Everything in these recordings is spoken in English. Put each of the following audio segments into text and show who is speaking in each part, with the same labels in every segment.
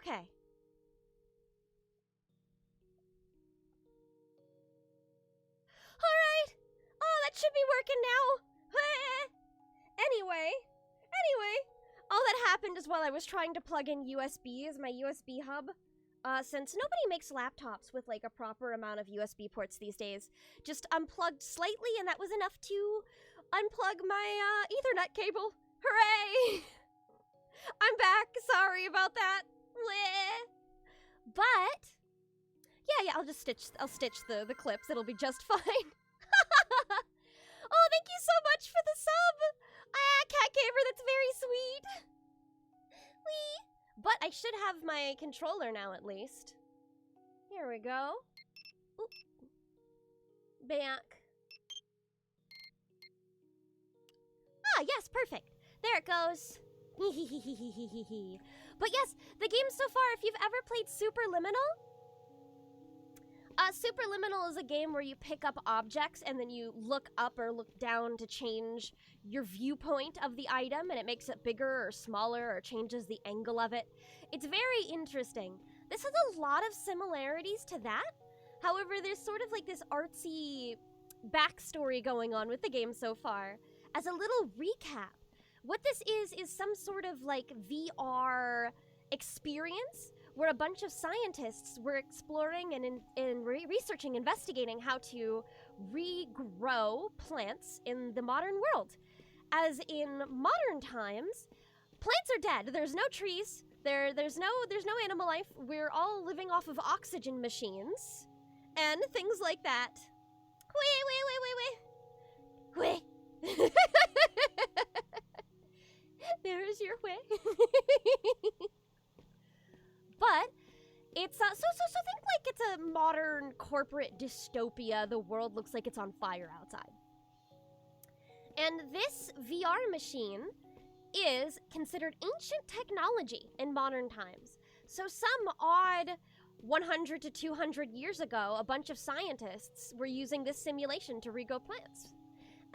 Speaker 1: Okay. Alright! Oh, that should be working now! Anyway, all that happened is while I was trying to plug in USB as my USB hub, since nobody makes laptops with like a proper amount of USB ports these days, just unplugged slightly and that was enough to unplug my Ethernet cable. Hooray! I'm back, sorry about that. But yeah, I'll stitch the clips, it'll be just fine. Oh, thank you so much for the sub! Cat Gamer, that's very sweet! Wee! But I should have my controller now, at least. Here we go. Oop. Back. Ah, yes, perfect. There it goes. But yes, the game so far, if you've ever played Superliminal, Superliminal is a game where you pick up objects and then you look up or look down to change your viewpoint of the item, and it makes it bigger or smaller or changes the angle of it. It's very interesting. This has a lot of similarities to that. However, there's sort of like this artsy backstory going on with the game so far. As a little recap, what this is some sort of like VR experience where a bunch of scientists were exploring and researching, investigating how to regrow plants in the modern world. As in modern times, plants are dead. There's no trees. There's no animal life. We're all living off of oxygen machines and things like that. Wait. There's your way. But it's so think like it's a modern corporate dystopia. The world looks like it's on fire outside. And this VR machine is considered ancient technology in modern times. So some odd 100 to 200 years ago, a bunch of scientists were using this simulation to regrow plants.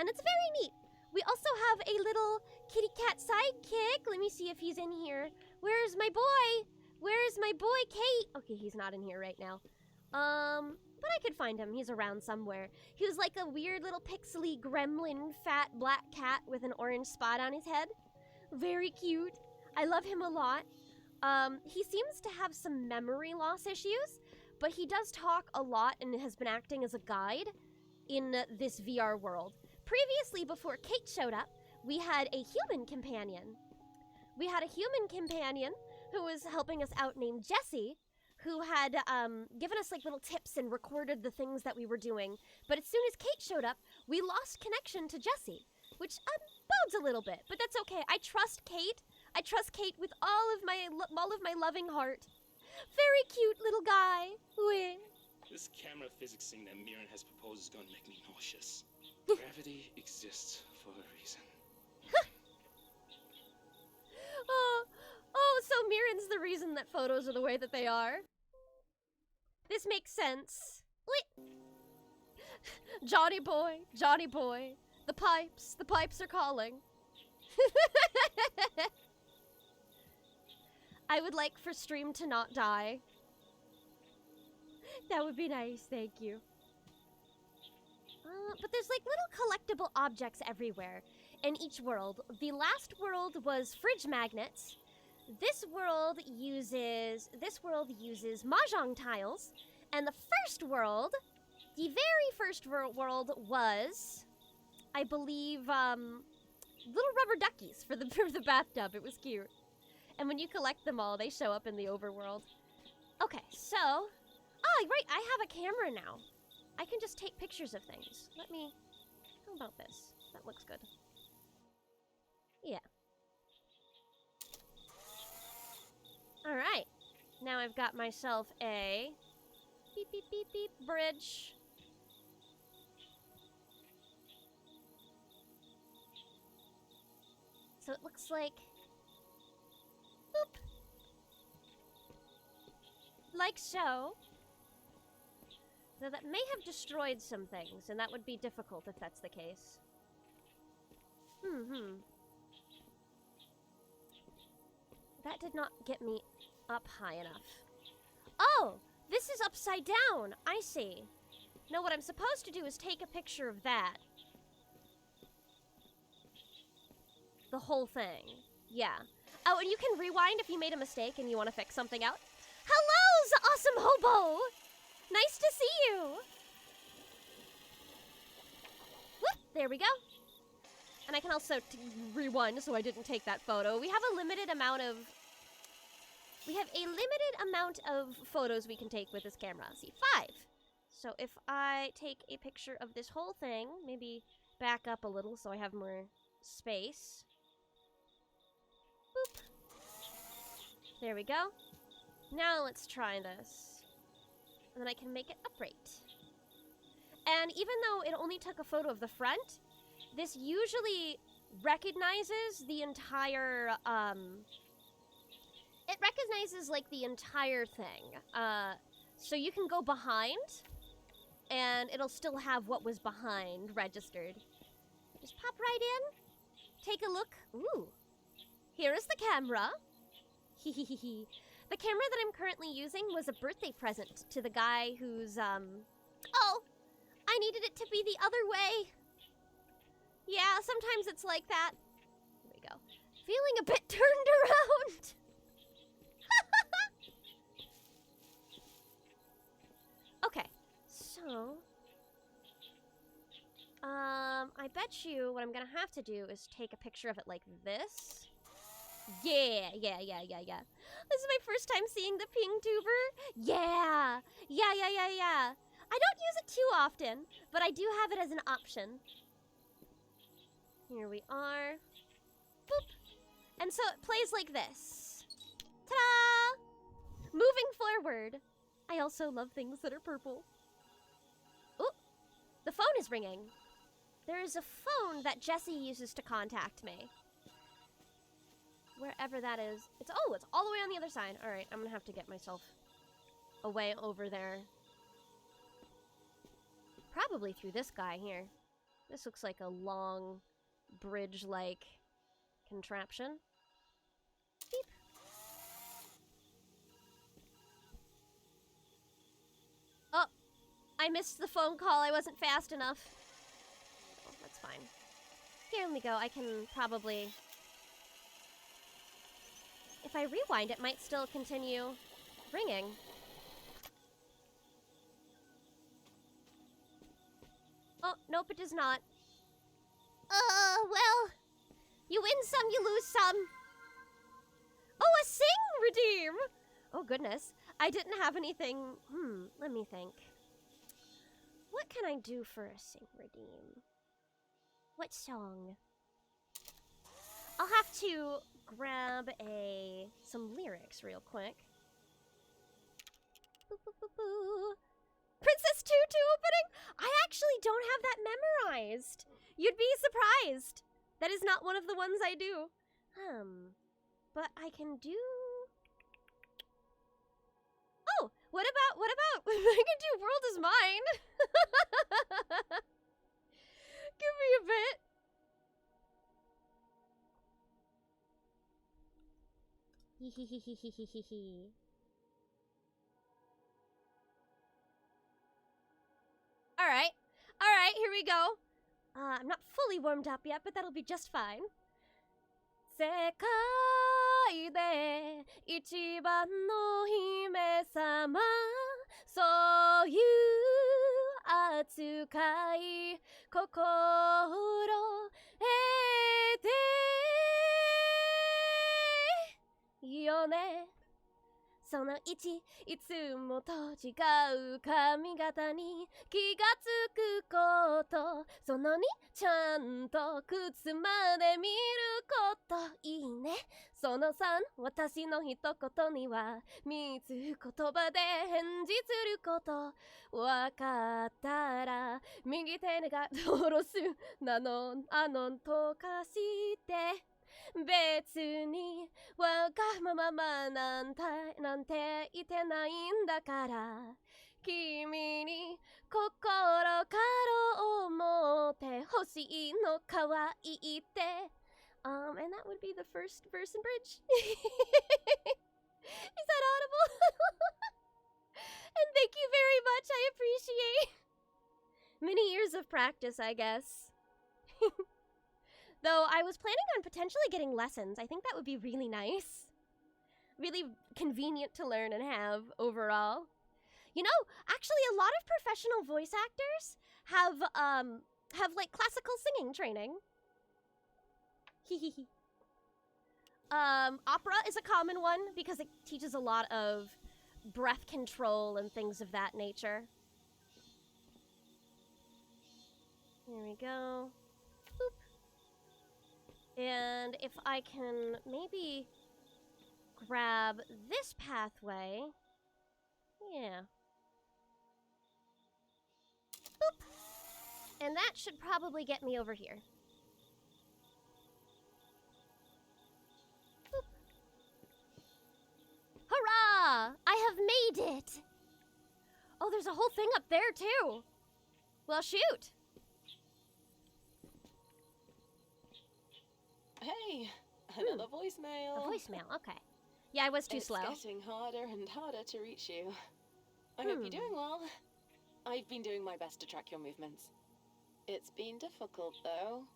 Speaker 1: And it's very neat. We also have a little kitty cat sidekick. Let me see if he's in here. Where's my boy? Where's my boy, Kate? Okay, he's not in here right now. But I could find him. He's around somewhere. He was like a weird little pixely gremlin fat black cat with an orange spot on his head. Very cute. I love him a lot. He seems to have some memory loss issues, but he does talk a lot and has been acting as a guide in this VR world. Previously, before Kate showed up, we had a human companion. Who was helping us out named Jessie, who had given us like little tips and recorded the things that we were doing. But as soon as Kate showed up, we lost connection to Jessie, which bodes a little bit, but that's okay. I trust Kate. I trust Kate with all of my loving heart. Very cute little guy.
Speaker 2: This camera physics thing that Mirren has proposed is going to make me nauseous. Gravity exists for a reason.
Speaker 1: Oh, so Mirren's the reason that photos are the way that they are. This makes sense. Johnny boy, the pipes are calling. I would like for stream to not die. That would be nice, thank you. But there's like little collectible objects everywhere in each world. The last world was fridge magnets. This world uses mahjong tiles, and the very first world was, I believe, little rubber duckies for the bathtub. It was cute. And when you collect them all, they show up in the overworld. Okay, so, right, I have a camera now. I can just take pictures of things. How about this? That looks good. Yeah. Alright, now I've got myself a beep beep beep beep bridge. So it looks like, boop, like so. Though that may have destroyed some things, and that would be difficult if that's the case. That did not get me up high enough. Oh, this is upside down. I see. No, what I'm supposed to do is take a picture of that. The whole thing. Yeah. Oh, and you can rewind if you made a mistake and you want to fix something out. Hello, awesome hobo! Nice to see you! Whoop, there we go. And I can also rewind so I didn't take that photo. We have a limited amount of photos we can take with this camera. See, 5. So if I take a picture of this whole thing, maybe back up a little so I have more space. Boop. There we go. Now let's try this. And then I can make it upright. And even though it only took a photo of the front, this usually recognizes the entire, it recognizes, like, the entire thing. So you can go behind, and it'll still have what was behind registered. Just pop right in, take a look. Ooh, here is the camera. Hehehe. The camera that I'm currently using was a birthday present to the guy who's, oh, I needed it to be the other way. Yeah, sometimes it's like that. Here we go. Feeling a bit turned around. Okay, so, I bet you what I'm gonna have to do is take a picture of it like this. Yeah. This is my first time seeing the ping tuber. Yeah. I don't use it too often, but I do have it as an option. Here we are. Boop. And so it plays like this. Ta-da! Moving forward. I also love things that are purple. Ooh, the phone is ringing. There is a phone that Jesse uses to contact me. Wherever that is. It's all the way on the other side. All right, I'm gonna have to get myself away over there. Probably through this guy here. This looks like a long bridge-like contraption. Beep. Oh, I missed the phone call. I wasn't fast enough. Oh, that's fine. Here we go. I can probably... If I rewind, it might still continue ringing. Oh, nope, it does not. Well, you win some, you lose some. Oh, a sing redeem! Oh, goodness. I didn't have anything. Let me think. What can I do for a sing redeem? What song? I'll have to grab some lyrics real quick. Boo, boo, boo, boo. Princess Tutu opening? I actually don't have that memorized. You'd be surprised. That is not one of the ones I do. But I can do... Oh, what about, I can do World is Mine. Give me a bit. Alright, here we go. I'm not fully warmed up yet, but that'll be just fine. 世界で一番の姫様そういう扱い心得てよねその1いつもと違う髪型に気がつくことその2ちゃんと靴まで見ることいいねその3私の一言には3つ言葉で返事することわかったら右手が下ろすなのとかして別にわがままなんて言ってないんだから君に心から思ってほしいのかわいいって and that would be the first verse and bridge. Is that of practice, I guess. Though I was planning on potentially getting lessons. I think that would be really nice. Really convenient to learn and have overall. You know, actually a lot of professional voice actors have like classical singing training. Opera is a common one because it teaches a lot of breath control and things of that nature. There we go. Boop. And if I can maybe grab this pathway. Yeah. Boop. And that should probably get me over here. Boop. Hurrah! I have made it! Oh, there's a whole thing up there, too. Well, shoot.
Speaker 3: Hey, another voicemail.
Speaker 1: A voicemail, okay. Yeah, I was too slow.
Speaker 3: It's getting harder and harder to reach you. I hope you're doing well. I've been doing my best to track your movements. It's been difficult, though.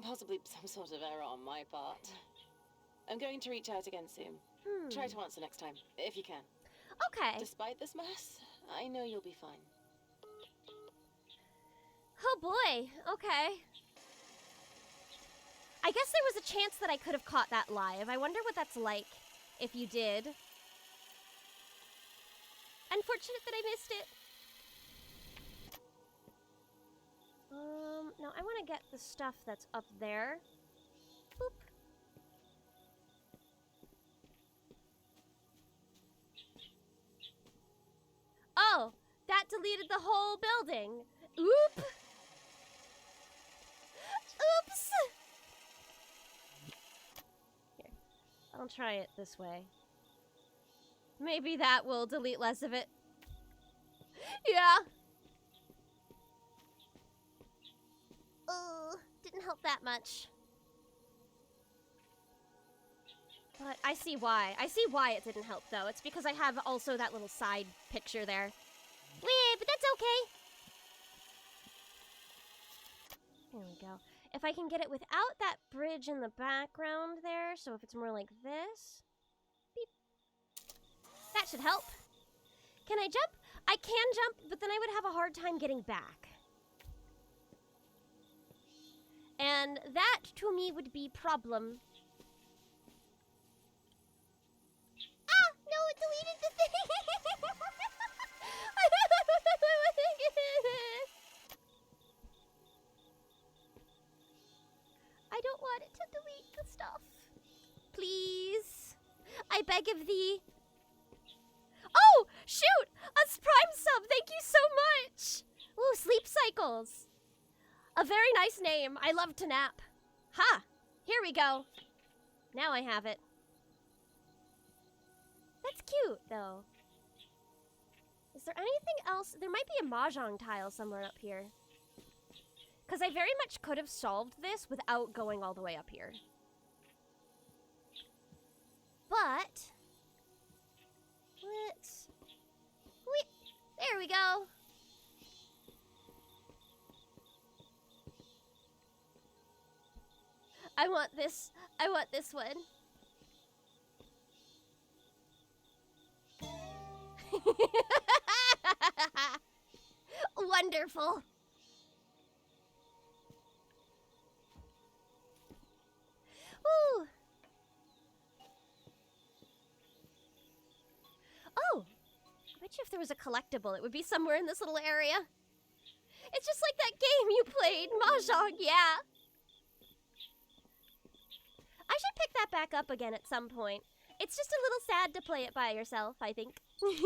Speaker 3: Possibly some sort of error on my part. I'm going to reach out again soon. Try to answer next time, if you can.
Speaker 1: Okay.
Speaker 3: Despite this mess, I know you'll be fine.
Speaker 1: Oh boy, okay. I guess there was a chance that I could have caught that live. I wonder what that's like if you did. Unfortunate that I missed it. No, I want to get the stuff that's up there. Boop. Oh, that deleted the whole building. Oop. Oops. Here, I'll try it this way. Maybe that will delete less of it. Yeah. Didn't help that much. But I see why. I see why it didn't help, though. It's because I have also that little side picture there. Wait, but that's okay. There we go. If I can get it without that bridge in the background there, so if it's more like this. Beep. That should help. Can I jump? I can jump, but then I would have a hard time getting back. And that, to me, would be problem. Ah! No, it deleted the thing! I don't want it to delete the stuff. Please. I beg of thee. Oh! Shoot! A Prime sub! Thank you so much! Ooh, Sleep Cycles. A very nice name. I love to nap. Ha! Here we go. Now I have it. That's cute, though. Is there anything else? There might be a mahjong tile somewhere up here. Because I very much could have solved this without going all the way up here. But let's... There we go. I want this one. Wonderful. Ooh. Oh, I bet you if there was a collectible, it would be somewhere in this little area. It's just like that game you played, Mahjong, yeah. I should pick that back up again at some point. It's just a little sad to play it by yourself, I think. Alright.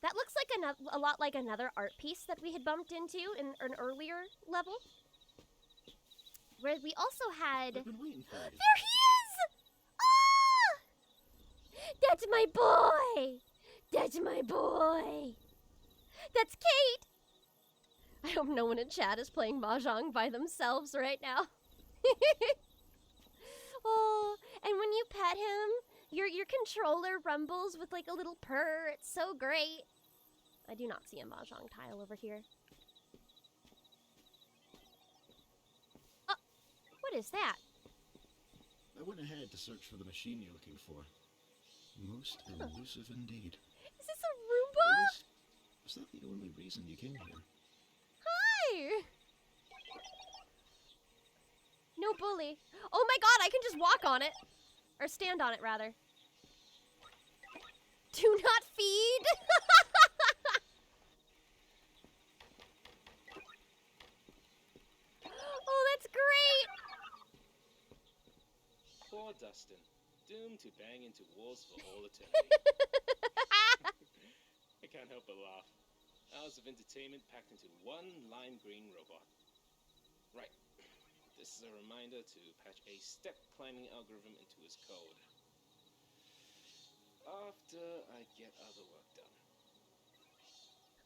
Speaker 1: That looks like a lot like another art piece that we had bumped into in an earlier level. Where we also had...
Speaker 4: I've been waiting for you.
Speaker 1: There he is! Ah! That's my boy! That's my boy! That's Kate! I hope no one in chat is playing Mahjong by themselves right now. Oh, and when you pet him, your controller rumbles with like a little purr. It's so great. I do not see a mahjong tile over here. Oh, what is that?
Speaker 4: I went ahead to search for the machine you're looking for. Most elusive indeed.
Speaker 1: Is this a Roomba?
Speaker 4: Was that the only reason you came here?
Speaker 1: Hi! No bully. Oh my god, I can just walk on it. Or stand on it, rather. Do not feed! Oh, that's great!
Speaker 2: Poor Dustin, doomed to bang into walls for all eternity. I can't help but laugh. Hours of entertainment packed into one lime green robot. Right. This is a reminder to patch a step climbing algorithm into his code. After I get other work done.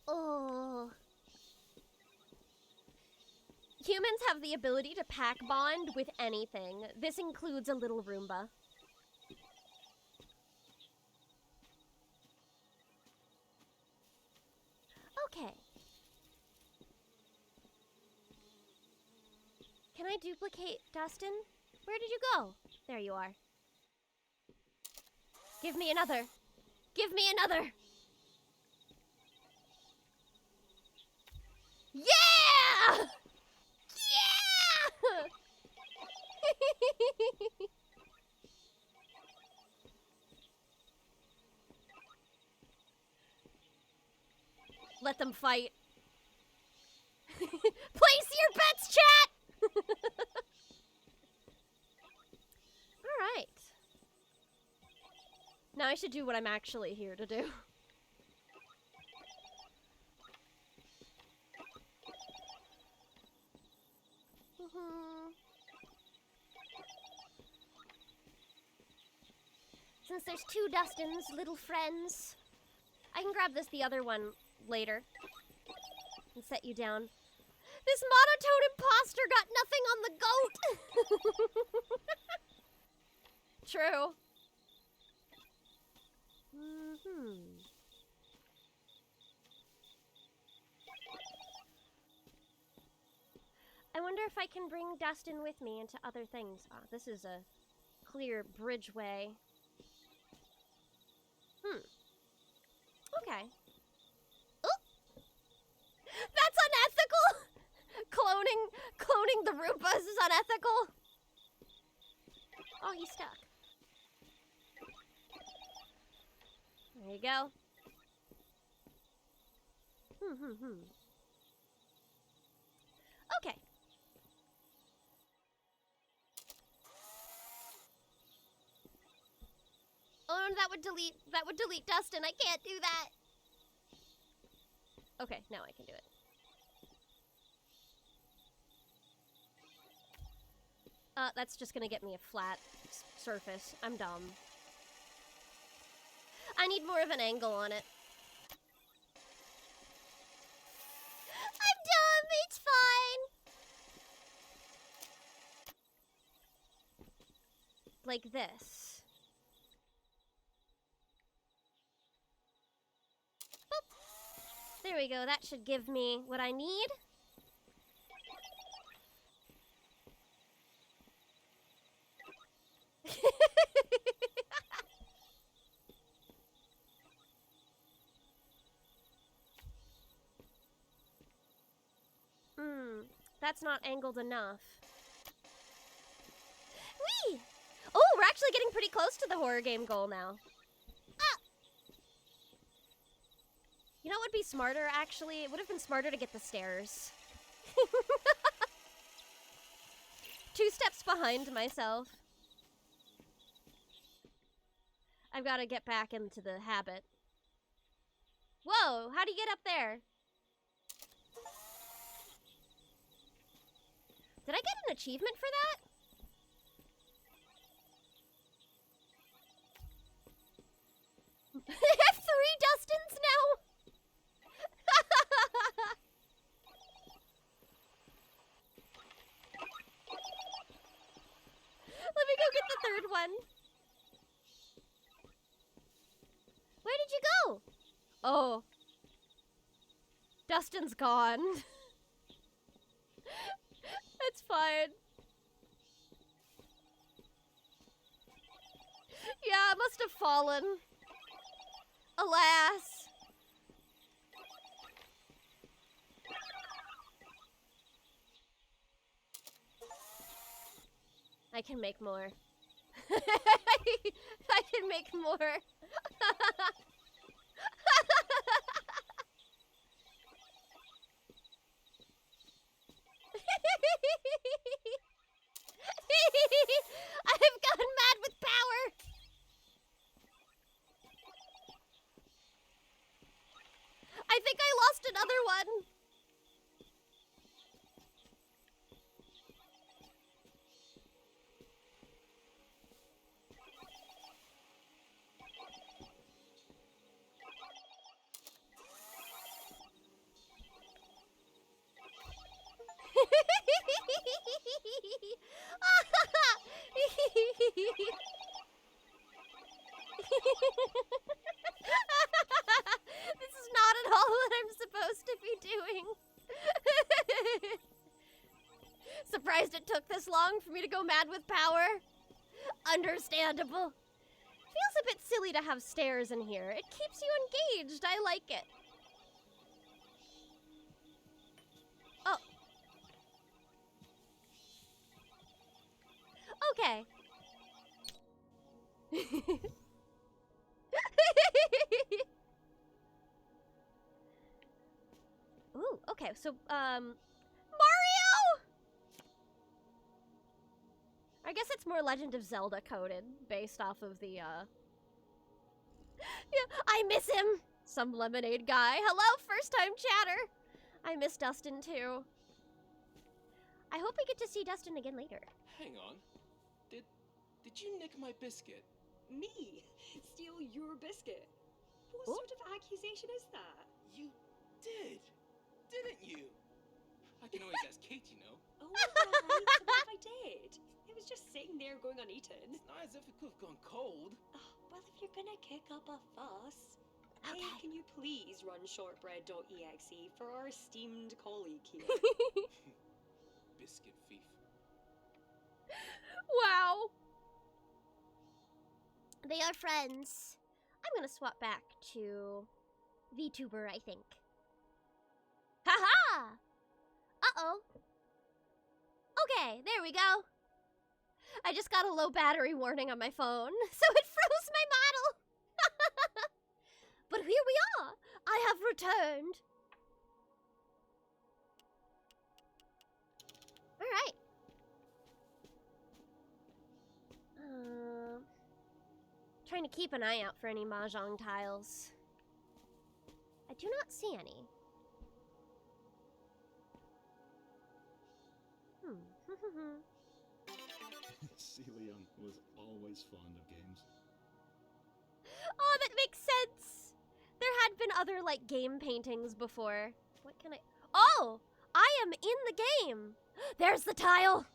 Speaker 1: Oh. Humans have the ability to pack bond with anything. This includes a little Roomba. Okay. Can I duplicate Dustin? Where did you go? There you are. Give me another. Give me another. Yeah! Yeah! Let them fight. Place your bets, chat! Alright. Now I should do what I'm actually here to do. Since there's two Dustins, little friends, I can grab the other one later and set you down. This monotone imposter got nothing on the goat! True. I wonder if I can bring Dustin with me into other things. Ah, this is a clear bridgeway. Okay. Oh! That's unethical! Cloning the Roombas is unethical. Oh, he's stuck. There you go. Okay. Oh, that would delete Dustin. I can't do that. Okay, now I can do it. That's just gonna get me a flat surface. I'm dumb. I need more of an angle on it. I'm dumb, it's fine. Like this. Boop. There we go, that should give me what I need. That's not angled enough. Whee! Oh, we're actually getting pretty close to the horror game goal now. Ah! You know what would be smarter, actually? It would have been smarter to get the stairs. 2 steps behind myself. I've got to get back into the habit. Whoa, how do you get up there? Did I get an achievement for that? I have 3 Dustins now! Let me go get the 3rd one. Where did you go? Oh. Dustin's gone. It's fine. Yeah, it must have fallen. Alas. I can make more. I can make more. I've gone mad with power. I think I lost another one. This is not at all what I'm supposed to be doing. Surprised it took this long for me to go mad with power. Understandable. Feels a bit silly to have stairs in here. It keeps you engaged. I like it. Oh. Okay. Ooh, okay, so, Mario! I guess it's more Legend of Zelda coded, based off of the, Yeah, I miss him! Some lemonade guy. Hello, first-time chatter! I miss Dustin, too. I hope we get to see Dustin again later.
Speaker 2: Hang on. Did you nick my biscuit?
Speaker 5: Me? Steal your biscuit? What
Speaker 1: Oh.
Speaker 5: sort of accusation is that?
Speaker 2: You didn't you? I can always ask Kate, you know.
Speaker 5: Oh, right. So what if I did? It was just sitting there going uneaten.
Speaker 2: It's not as if it could have gone cold.
Speaker 5: Oh, well, if you're gonna kick up a fuss,
Speaker 1: Okay.
Speaker 5: hey, can you please run shortbread.exe for our esteemed colleague here?
Speaker 2: Biscuit thief.
Speaker 1: Wow. They are friends. I'm gonna swap back to VTuber, I think. Haha! Uh-oh. Okay, there we go. I just got a low battery warning on my phone, so it froze my model. But here we are. I have returned. All right. Trying to keep an eye out for any mahjong tiles. I do not see any.
Speaker 4: Celia was always fond of games.
Speaker 1: Oh, that makes sense. There had been other, like, game paintings before. What can I... Oh! I am in the game! There's the tile!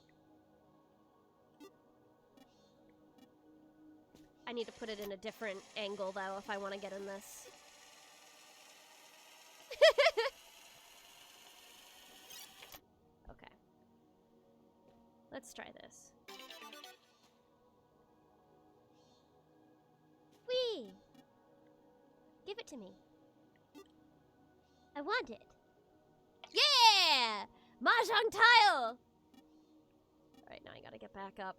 Speaker 1: I need to put it in a different angle, though, if I want to get in this. Okay. Let's try this. Whee! Give it to me. I want it. Yeah! Mahjong tile! Alright, now I gotta get back up.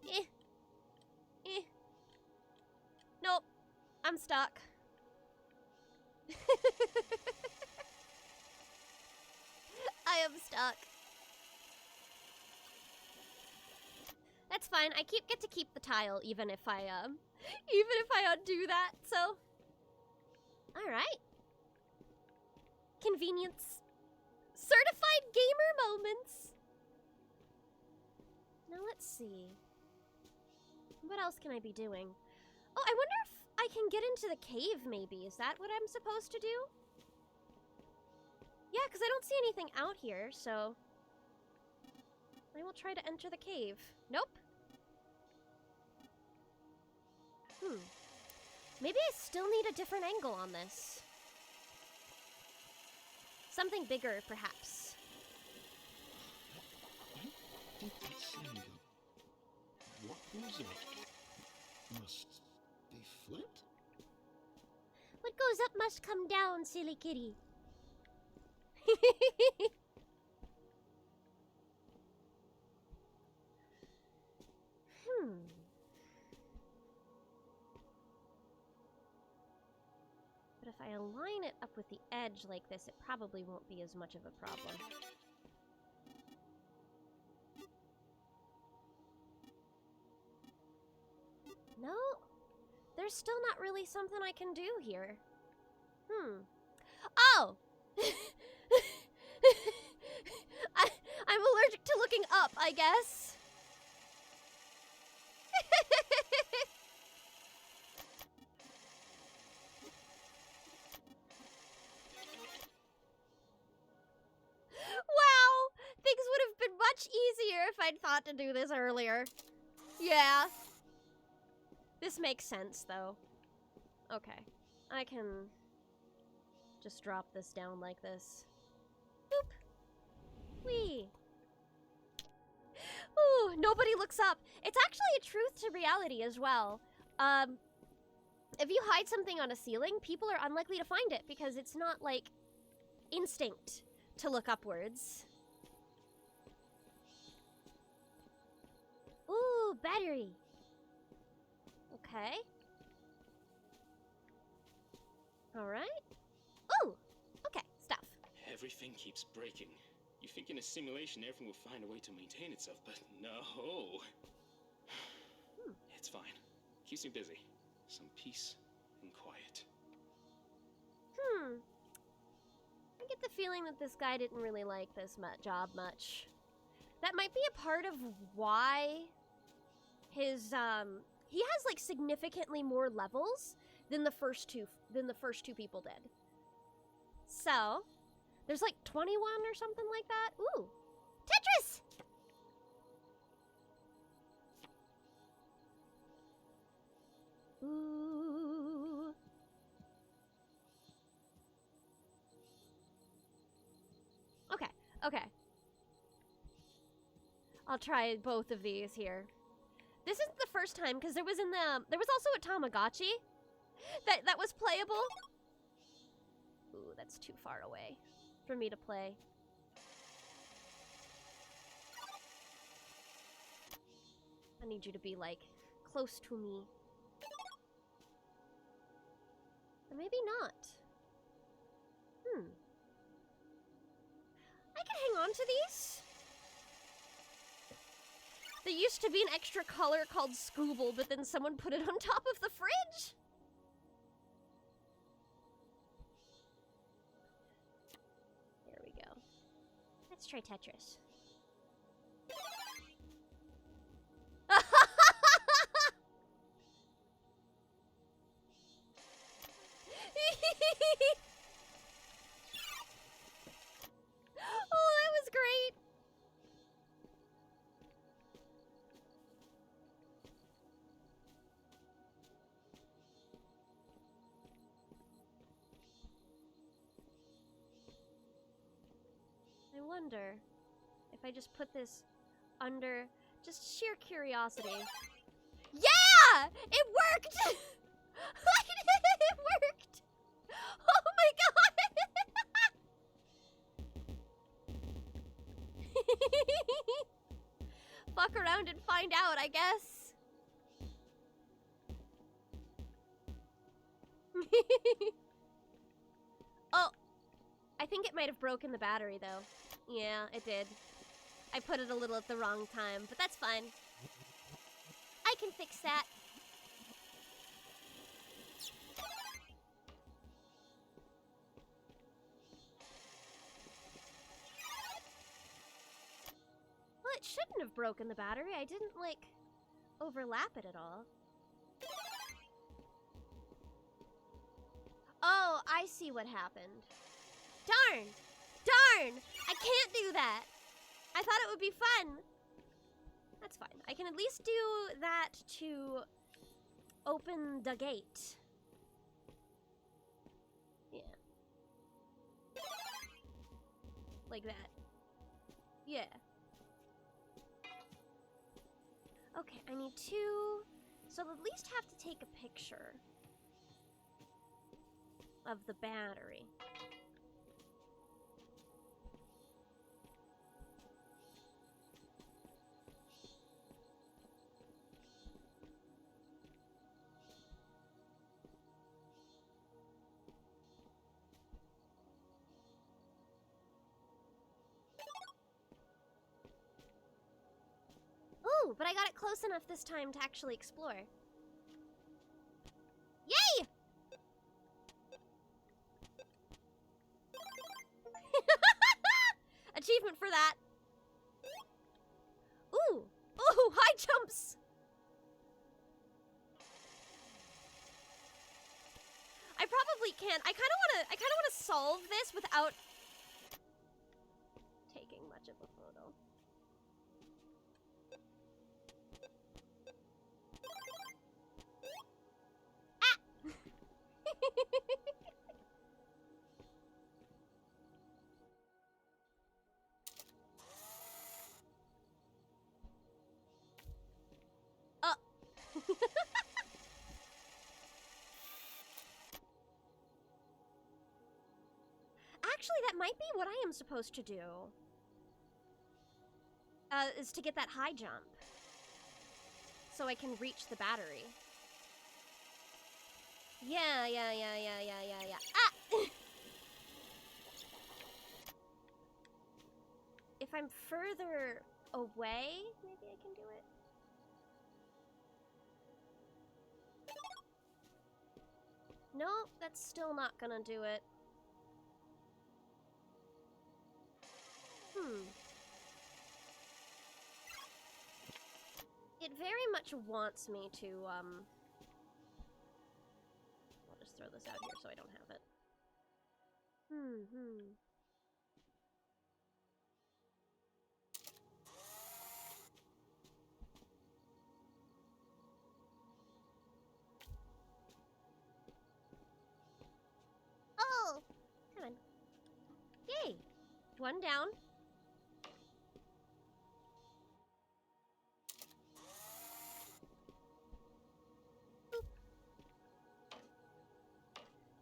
Speaker 1: Eh. Eh. Nope. I'm stuck. I am stuck. That's fine. I get to keep the tile even if I undo that. So, all right. Convenience. Certified gamer moments. Now let's see. What else can I be doing? Oh, I wonder if I can get into the cave, maybe. Is that what I'm supposed to do? Yeah, because I don't see anything out here, so... I will try to enter the cave. Nope. Maybe I still need a different angle on this. Something bigger, perhaps.
Speaker 4: I did that saying that what goes up must be flipped?
Speaker 1: What goes up must come down, silly kitty. But if I align it up with the edge like this, it probably won't be as much of a problem. No, there's still not really something I can do here. Oh! I'm allergic to looking up, I guess. Wow! Things would have been much easier if I'd thought to do this earlier. Yeah. This makes sense, though. Okay. I can just drop this down like this. Boop! Whee! Ooh, nobody looks up. It's actually a truth to reality as well. If you hide something on a ceiling, people are unlikely to find it because it's not, like, instinct to look upwards. Ooh, battery. Okay. Alright. Ooh! Okay, stuff.
Speaker 2: Everything keeps breaking. You think in a simulation everything will find a way to maintain itself, but no. It's fine. Keeps me busy. Some peace and quiet.
Speaker 1: I get the feeling that this guy didn't really like this job much. That might be a part of why his, he has, like, significantly more levels than the first two people did. So, there's like 21 or something like that. Ooh, Tetris! Ooh. Okay. I'll try both of these here. This isn't the first time, because there was also a Tamagotchi that was playable. Ooh, that's too far away for me to play. I need you to be, like, close to me. Or maybe not. I can hang on to these. There used to be an extra color called Scooble, but then someone put it on top of the fridge. There we go. Let's try Tetris. Oh, that was great. I wonder if I just put this under just sheer curiosity. Yeah! It worked! I did it! It worked! Oh my god! Fuck around and find out, I guess. Oh, I think it might have broken the battery, though. Yeah, it did. I put it a little at the wrong time, but that's fine. I can fix that. Well, it shouldn't have broken the battery. I didn't, like, overlap it at all. Oh, I see what happened. Darn! Darn! I can't do that! I thought it would be fun. That's fine. I can at least do that to open the gate. Like that. Yeah. Okay, I need 2. So I'll at least have to take a picture of the battery. Ooh, but I got it close enough this time to actually explore. Yay! Achievement for that. Ooh, ooh, high jumps. I probably can't. I kind of want to solve this without taking much of a photo. Actually, that might be what I am supposed to do. Is to get that high jump. So I can reach the battery. Yeah. Ah! If I'm further away, maybe I can do it. Nope, that's still not gonna do it. It very much wants me to, I'll just throw this out here so I don't have it. Oh! Come on. Yay! 1 down.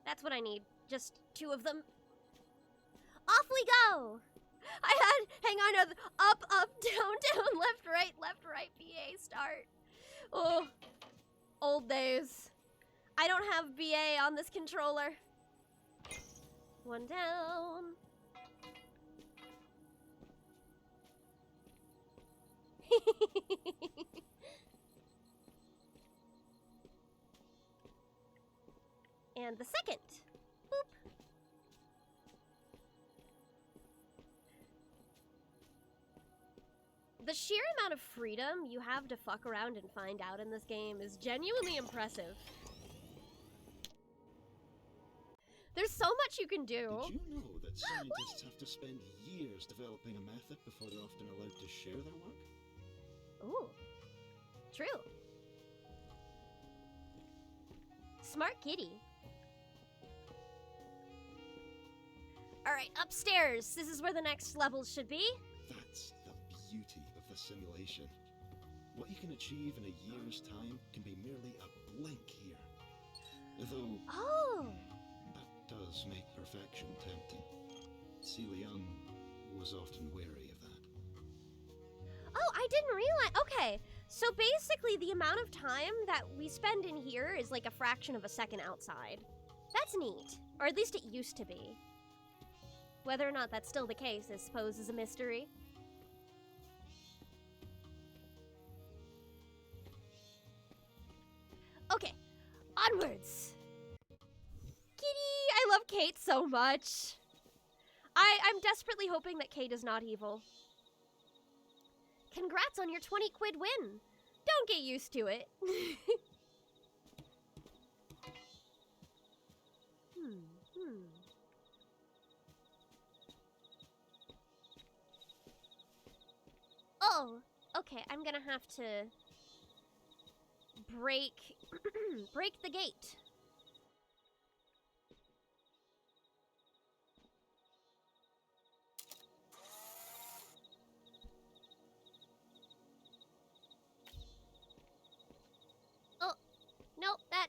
Speaker 1: That's what I need. Just 2 of them. Off we go! Hang on, up, down, left, right, BA, start. Oh, old days. I don't have BA on this controller. 1 down. And the second. Boop. The sheer amount of freedom you have to fuck around and find out in this game is genuinely impressive. There's so much you can do.
Speaker 4: Did you know that scientists have to spend years developing a method before they're often allowed to share their work?
Speaker 1: Ooh. True. Smart kitty. Alright, upstairs. This is where the next levels should be.
Speaker 4: That's the beauty of the simulation. What you can achieve in a year's time can be merely a blink here. Though
Speaker 1: Oh!
Speaker 4: that does make perfection tempting. Celia was often wary of that.
Speaker 1: Oh, I didn't realize. Okay, so basically the amount of time that we spend in here is like a fraction of a second outside. That's neat. Or at least it used to be. Whether or not that's still the case, I suppose, is a mystery. Okay, onwards. Kitty, I love Kate so much. I'm desperately hoping that Kate is not evil. Congrats on your 20 quid win. Don't get used to it. Oh, okay, I'm gonna have to break break the gate.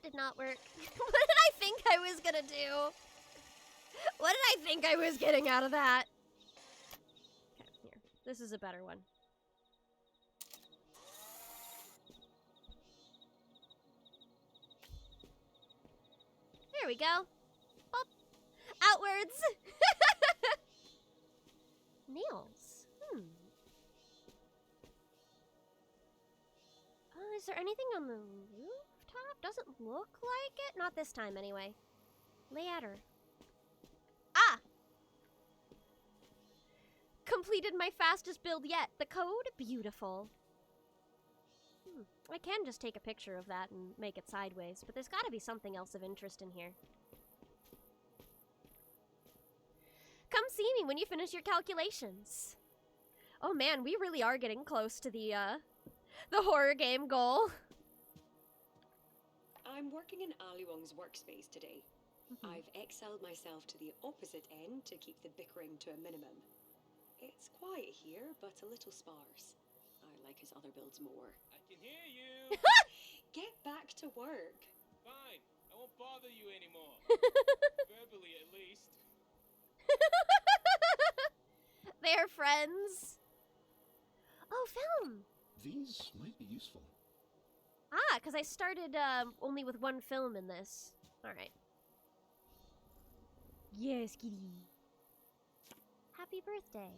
Speaker 1: did not work. What did I think I was gonna do? What did I think I was getting out of that? Okay, here. This is a better one. There we go. Up. Outwards. Nails. Is there anything on the rooftop? Doesn't look like it. Not this time, anyway. Ladder. Ah! Completed my fastest build yet. The code? Beautiful. I can just take a picture of that and make it sideways, but there's gotta be something else of interest in here. Come see me when you finish your calculations. Oh man, we really are getting close to the horror game goal.
Speaker 5: I'm working in Ali Wong's workspace today. I've excelled myself to the opposite end to keep the bickering to a minimum. It's quiet here, but a little sparse. I like his other builds more.
Speaker 2: I can hear you.
Speaker 5: Get back to work.
Speaker 2: Fine. I won't bother you anymore. Verbally, at least.
Speaker 1: They're friends. Oh, film.
Speaker 4: These might be useful.
Speaker 1: Ah, because I started only with one film in this. All right. Yes, kitty. Happy birthday.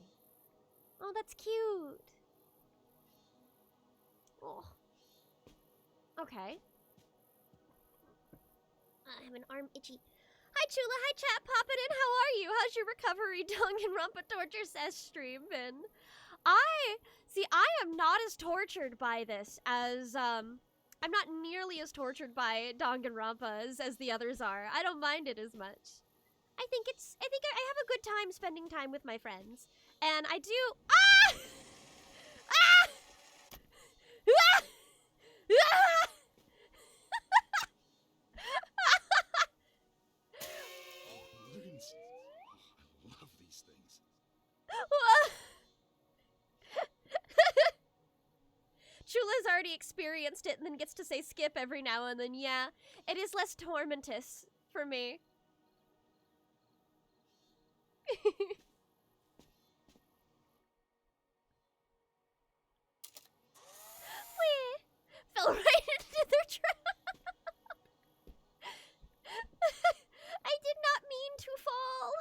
Speaker 1: Oh, that's cute. Oh. Okay. I have an arm itchy. Hi, Chula. Hi, chat. Poppin' in. How are you? How's your recovery, Danganronpa Torture Says stream been? I am not as tortured by this as, I'm not nearly as tortured by Danganronpa as the others are. I don't mind it as much. I think I have a good time spending time with my friends. And I do, ah! Ah! Ah! Ah!
Speaker 4: Loons. Oh, I love these things.
Speaker 1: Chula's already experienced it and then gets to say skip every now and then. Yeah, it is less tormentous for me. Wee! Fell right into their trap. I did not mean to fall.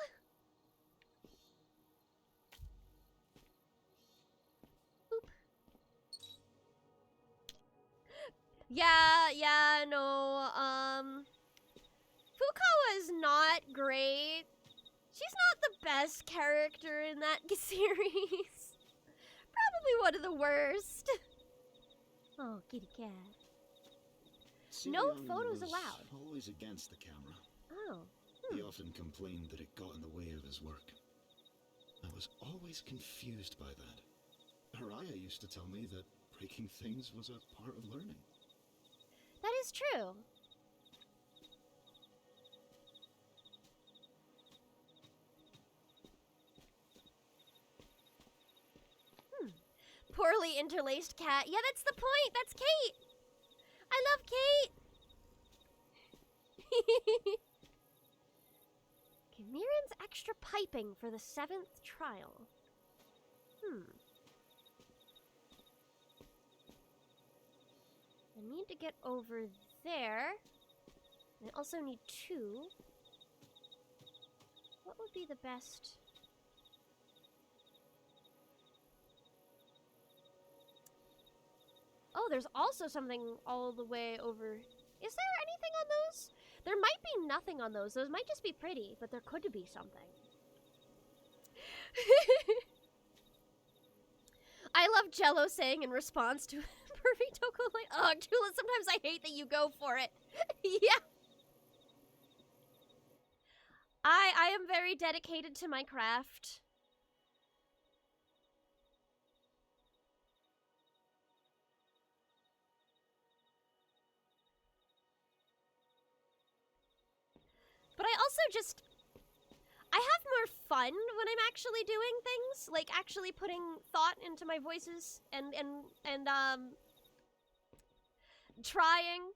Speaker 1: Oop. Yeah, no, Fukawa's not great. She's not the best character in that series. Probably one of the worst. Oh, kitty cat. No
Speaker 4: Sirion
Speaker 1: photos
Speaker 4: was
Speaker 1: allowed.
Speaker 4: Always against the camera.
Speaker 1: Oh.
Speaker 4: He often complained that it got in the way of his work. I was always confused by that. Haraya used to tell me that breaking things was a part of learning.
Speaker 1: That is true. Poorly interlaced cat. Yeah, that's the point. That's Kate. I love Kate. Okay, Mirren's extra piping for the 7th trial. I need to get over there. I also need 2. What would be the best? Oh, there's also something all the way over. Is there anything on those? There might be nothing on those. Those might just be pretty, but there could be something. I love Jello saying in response to Perfect Toko like, oh, Chula, sometimes I hate that you go for it. Yeah. I am very dedicated to my craft. But I also just, I have more fun when I'm actually doing things, like actually putting thought into my voices and trying.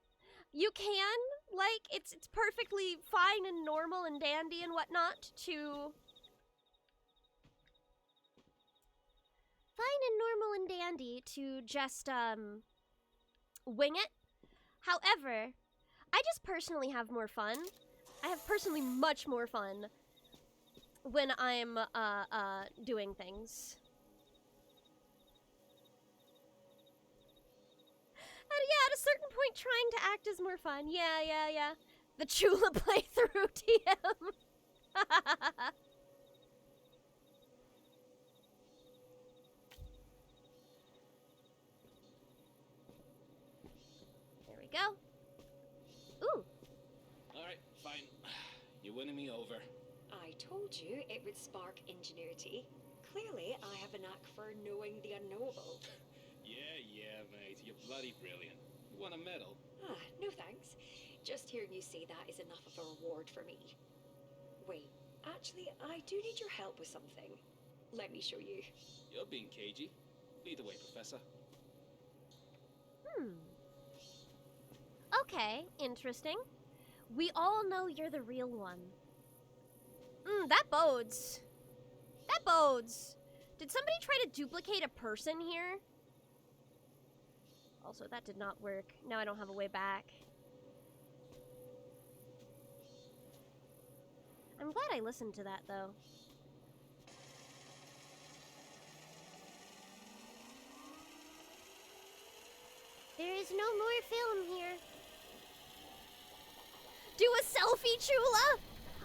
Speaker 1: You can like it's perfectly fine and normal and dandy and whatnot to just wing it. However, I just personally have more fun. I have personally much more fun when I'm doing things. And yeah, at a certain point, trying to act is more fun. Yeah. The Chula playthrough, TM. There we go. Ooh.
Speaker 2: Alright, fine. You're winning me over.
Speaker 5: I told you it would spark ingenuity. Clearly, I have a knack for knowing the unknowable.
Speaker 2: Yeah, mate. You're bloody brilliant. You want a medal?
Speaker 5: Ah, no thanks. Just hearing you say that is enough of a reward for me. Wait, actually, I do need your help with something. Let me show you.
Speaker 2: You're being cagey. Lead the way, Professor.
Speaker 1: Okay, interesting. We all know you're the real one. That bodes. That bodes. Did somebody try to duplicate a person here? Also, that did not work. Now I don't have a way back. I'm glad I listened to that, though. There is no more film here. Do a selfie, Chula?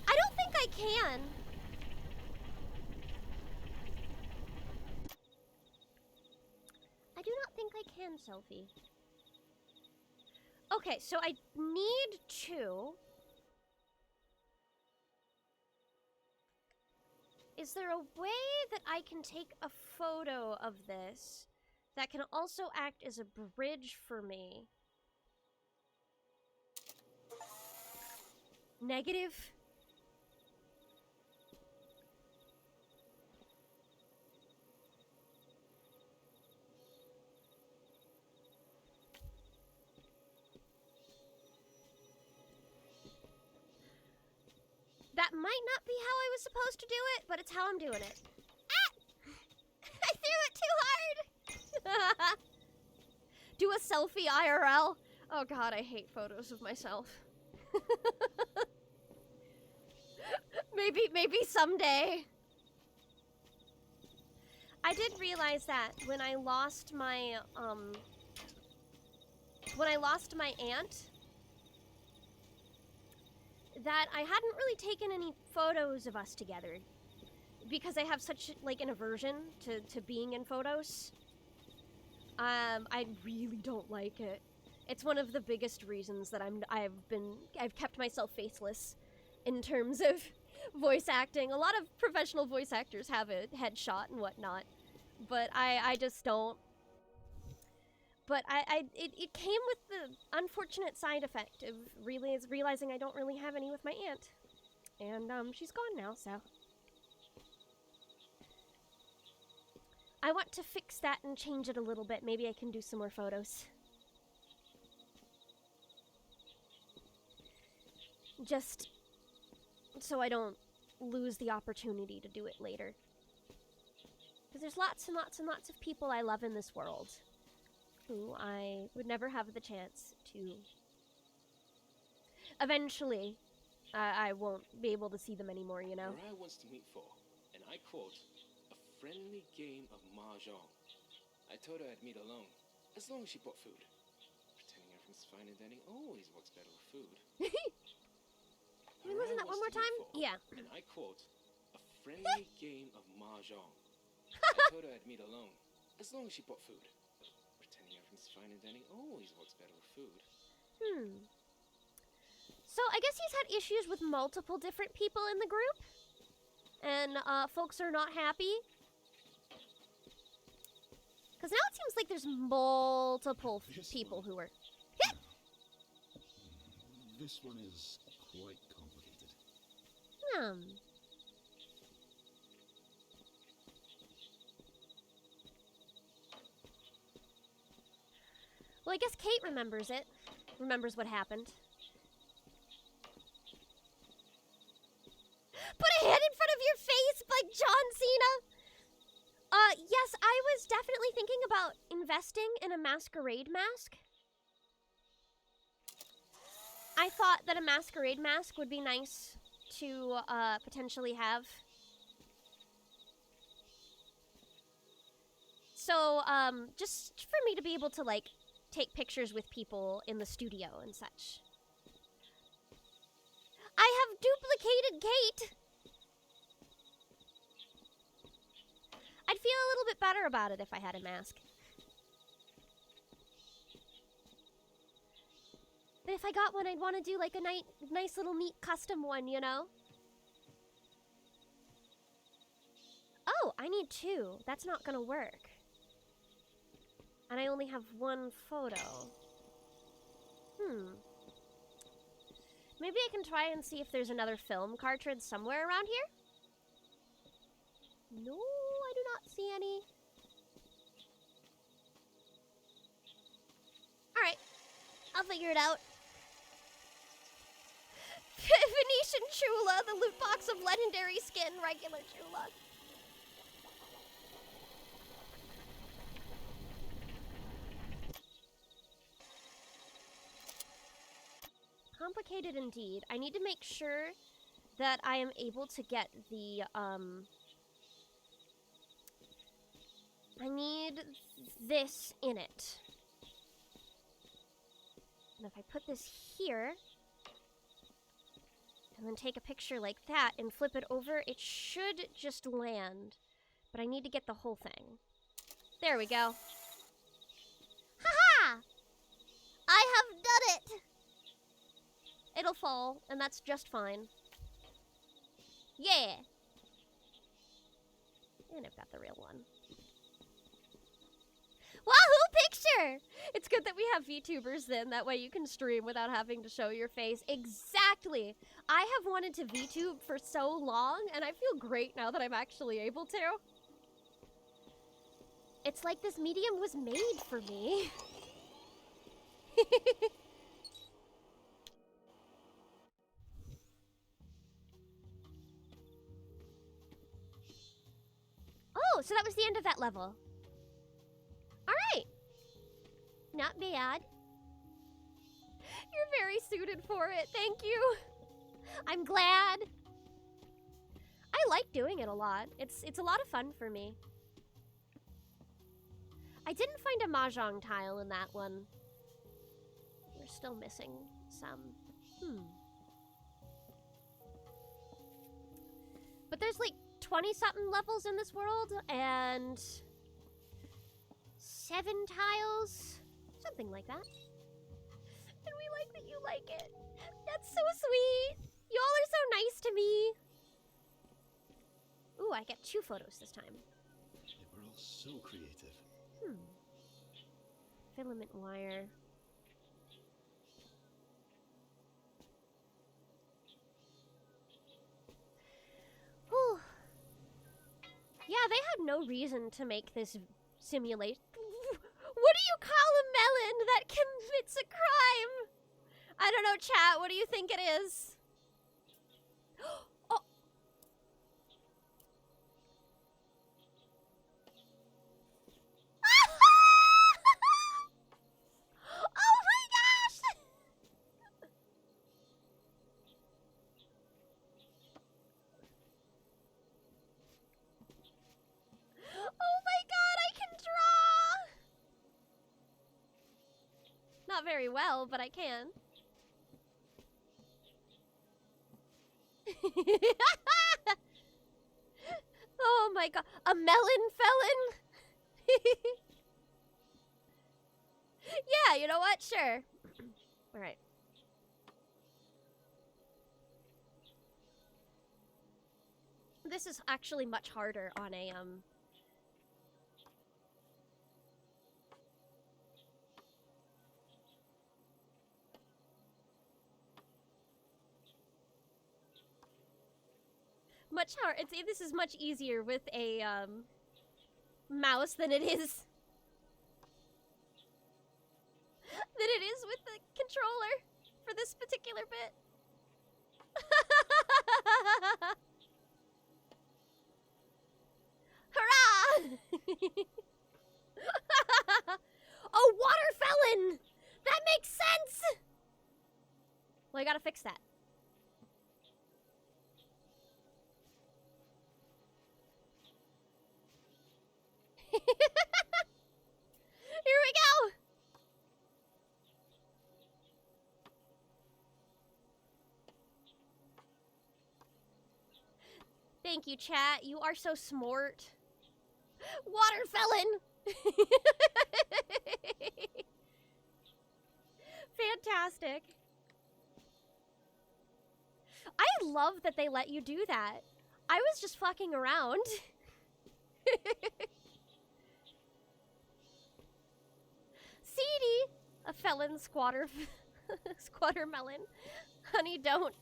Speaker 1: I don't think I can. I do not think I can selfie. Okay, so I need to... Is there a way that I can take a photo of this that can also act as a bridge for me? Negative? That might not be how I was supposed to do it, but it's how I'm doing it. Ah! I threw it too hard! Do a selfie IRL? Oh god, I hate photos of myself. Maybe someday. I did realize that when I lost my aunt, that I hadn't really taken any photos of us together because I have such like an aversion to being in photos. I really don't like it. It's one of the biggest reasons that I've kept myself faceless in terms of voice acting. A lot of professional voice actors have a headshot and whatnot, but I just don't. But it came with the unfortunate side effect of realizing I don't really have any with my aunt. And she's gone now, so. I want to fix that and change it a little bit. Maybe I can do some more photos. Just so I don't lose the opportunity to do it later. Because there's lots and lots and lots of people I love in this world who I would never have the chance to. Eventually, I won't be able to see them anymore, you know?
Speaker 2: Mariah wants to meet for, and I quote, a friendly game of mahjong. I told her I'd meet alone, as long as she bought food. Pretending everything's fine and dandy always works better with food.
Speaker 1: Can we listen that one more time? Yeah.
Speaker 2: And I quote, a friendly game of mahjong. I told her I'd meet alone, as long as she bought food. Pretending everything's fine and dandy always works better with food.
Speaker 1: So I guess he's had issues with multiple different people in the group, and folks are not happy. Because now it seems like there's multiple people who are...
Speaker 4: This one is quite complicated.
Speaker 1: Well, I guess Kate remembers it. Remembers what happened. like John Cena. Yes, I was definitely thinking about investing in a masquerade mask. I thought that a masquerade mask would be nice to potentially have. So, just for me to be able to, like, take pictures with people in the studio and such. I have duplicated Kate! I'd feel a little bit better about it if I had a mask. But if I got one, I'd want to do, like, a nice little neat custom one, you know? Oh, I need 2. That's not gonna work. And I only have 1 photo. Maybe I can try and see if there's another film cartridge somewhere around here? No, I do not see any. Alright, I'll figure it out. Venetian Chula, the loot box of legendary skin, regular Chula. Complicated indeed. I need to make sure that I am able to get the, I need this in it. And if I put this here, and then take a picture like that and flip it over, it should just land. But I need to get the whole thing. There we go. Ha-ha! I have done it! It'll fall, and that's just fine. Yeah! And I've got the real one. Wahoo picture! It's good that we have VTubers then, that way you can stream without having to show your face. Exactly! I have wanted to VTube for so long, and I feel great now that I'm actually able to. It's like this medium was made for me. Oh, so that was the end of that level. Alright. Not bad. You're very suited for it, thank you. I'm glad. I like doing it a lot. It's a lot of fun for me. I didn't find a mahjong tile in that one. We're still missing some. But there's like 20-something levels in this world, and 7 tiles, something like that. And we like that you like it. That's so sweet. Y'all are so nice to me. Ooh, I get 2 photos this time.
Speaker 4: They were all so creative.
Speaker 1: Filament wire. Whew. Yeah, they had no reason to make this simulation. What do you call a melon that commits a crime? I don't know, chat. What do you think it is? Oh. Oh my gosh! Oh my god, I can draw! Not very well, but I can. Oh my god, a melon felon? Yeah, you know what? Sure. Alright. This is actually much harder on a, much hard. This is much easier with a, mouse than it is with the controller for this particular bit. Well, I gotta fix that. Here we go! Thank you, chat. You are so smart. Water felon! Fantastic. I love that they let you do that. I was just fucking around. Seedy! A felon squatter. Squatter melon. Honey, don't.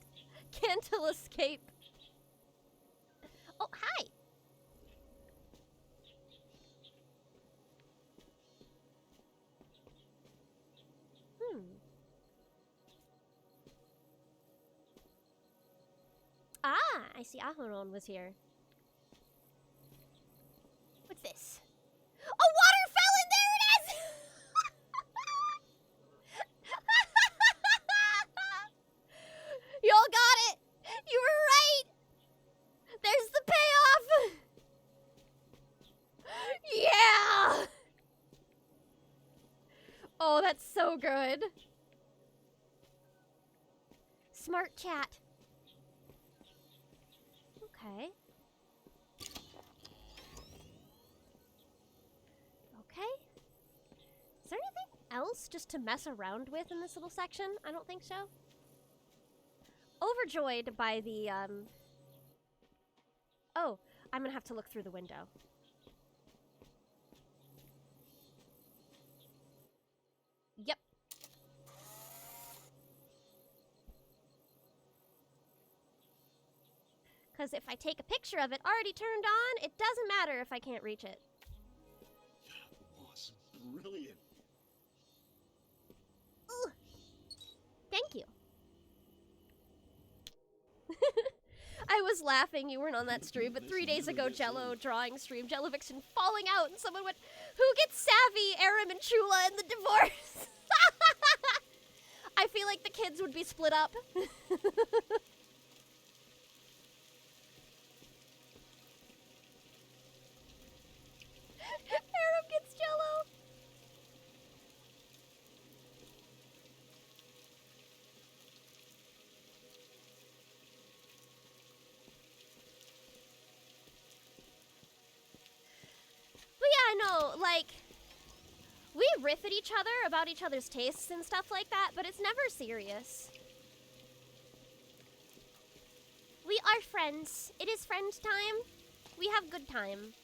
Speaker 1: Can't escape. Oh, hi! Ah, I see Aharon was here. What's this? A water felon! There it is! Y'all got it! You were right! There's the payoff! Yeah! Oh, that's so good. Smart chat. Okay. Okay. Is there anything else just to mess around with in this little section? I don't think so. Overjoyed by the, Oh, I'm gonna have to look through the window. Yep. Because if I take a picture of it already turned on, it doesn't matter if I can't reach it.
Speaker 4: That was brilliant.
Speaker 1: Ooh. Thank you. I was laughing you weren't on that stream, but 3 days ago, Jello drawing stream, Jello Vixen falling out, and someone went, "Who gets Savvy, Aram and Chula in the divorce?" I feel like the kids would be split up. Aram gets Jello. But yeah, no, like, we riff at each other about each other's tastes and stuff like that, but it's never serious. We are friends. It is friend time. We have good time.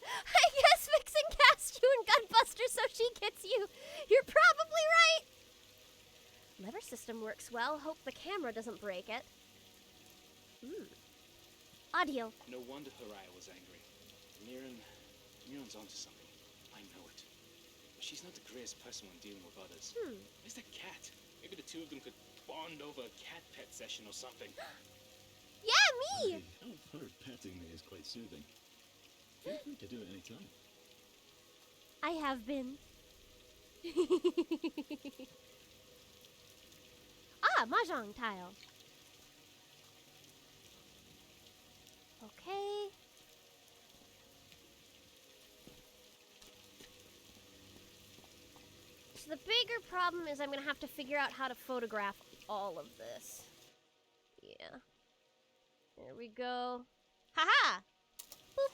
Speaker 1: I guess Vixen cast you in Gunbuster so she gets you. You're probably right. Lever system works well. Hope the camera doesn't break it. Audio.
Speaker 2: No wonder Haraya was angry. Miran's onto something. I know it. But she's not the greatest person when dealing with others. Where's that cat? Maybe the two of them could bond over a cat pet session or something.
Speaker 1: Yeah, me.
Speaker 4: I've heard petting me is quite soothing. Feel free to do it anytime.
Speaker 1: I have been. Ah, mahjong tile. Okay. So the bigger problem is I'm gonna have to figure out how to photograph all of this. Yeah. There we go. Haha! Boop.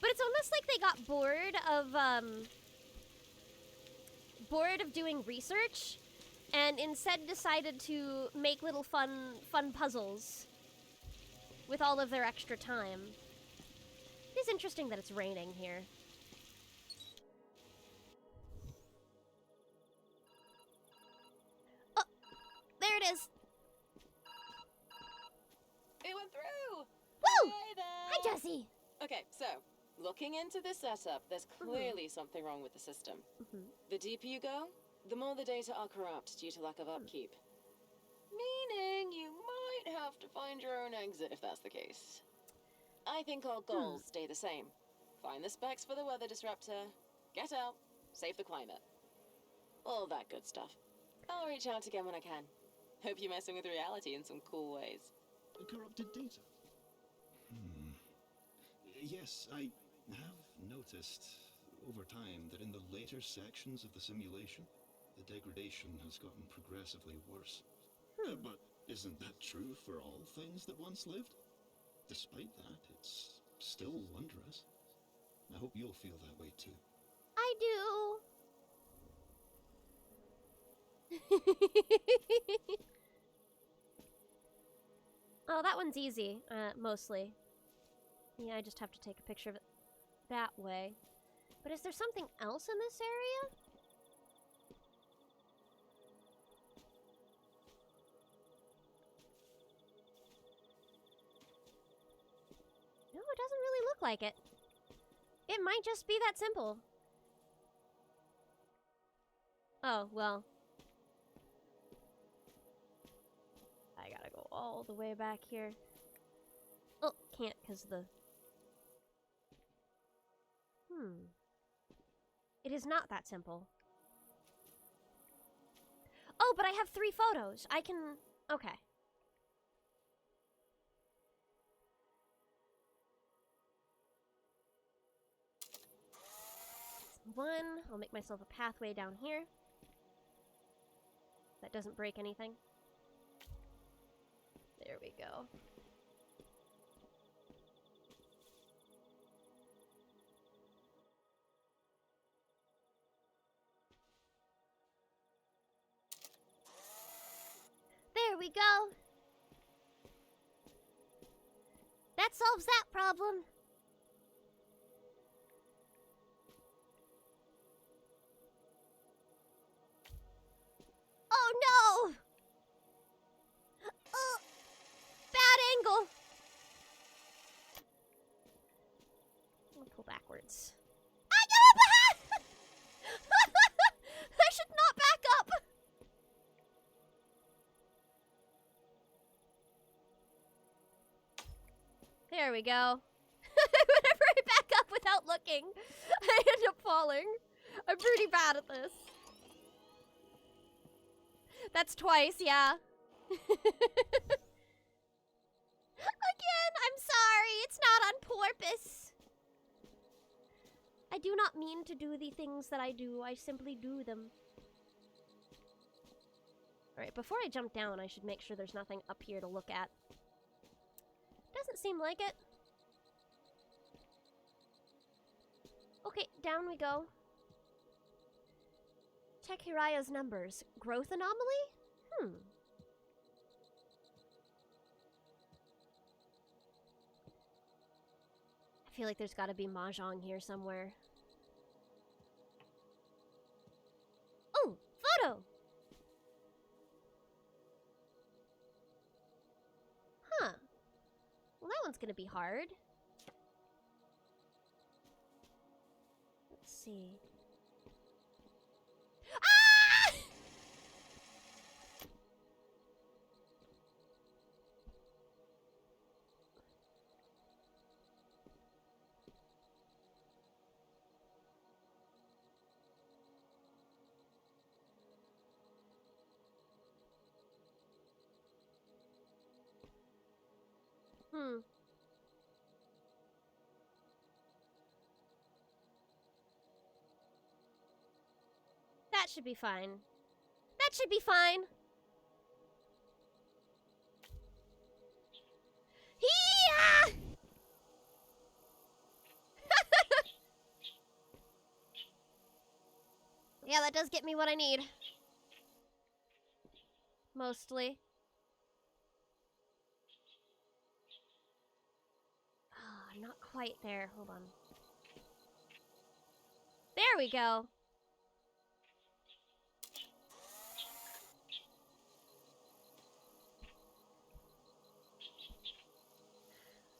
Speaker 1: But it's almost like they got bored of doing research and instead decided to make little fun puzzles with all of their extra time. It is interesting that it's raining here. Oh, there it is.
Speaker 3: It went through!
Speaker 1: Woo!
Speaker 3: Hi there!
Speaker 1: Hi, Jessie.
Speaker 3: Okay, so, looking into this setup, there's clearly something wrong with the system. The deeper you go, the more the data are corrupt due to lack of upkeep. Meaning you might have to find your own exit if that's the case. I think our goals stay the same. Find the specs for the weather disruptor, get out, save the climate. All that good stuff. I'll reach out again when I can. Hope you're messing with reality in some cool ways.
Speaker 4: Corrupted data? Yes, I have noticed over time that in the later sections of the simulation, the degradation has gotten progressively worse. But isn't that true for all things that once lived? Despite that, it's still wondrous. I hope you'll feel that way too.
Speaker 1: I do. Oh, that one's easy, mostly. Yeah, I just have to take a picture of it that way. But is there something else in this area? No, it doesn't really look like it. It might just be that simple. Oh, well. I gotta go all the way back here. Oh, can't because the... It is not that simple. Oh, but I have 3 photos. I can... Okay. One. I'll make myself a pathway down here. That doesn't break anything. There we go. There we go. That solves that problem. Oh no! Bad angle. I'll pull backwards. I know behind! I should not back up. There we go. Whenever I back up without looking, I end up falling. I'm pretty bad at this. That's twice, yeah. Again, I'm sorry. It's not on purpose. I do not mean to do the things that I do. I simply do them. Alright, before I jump down, I should make sure there's nothing up here to look at. Doesn't seem like it. Okay, down we go. Check Hiraya's numbers. Growth anomaly? I feel like there's gotta be mahjong here somewhere. Oh, photo! Huh. Well, that one's gonna be hard. Let's see. Ah! That should be fine. That should be fine. Hee-yah! Yeah, that does get me what I need. Mostly. Ah, I'm not quite there. Hold on. There we go.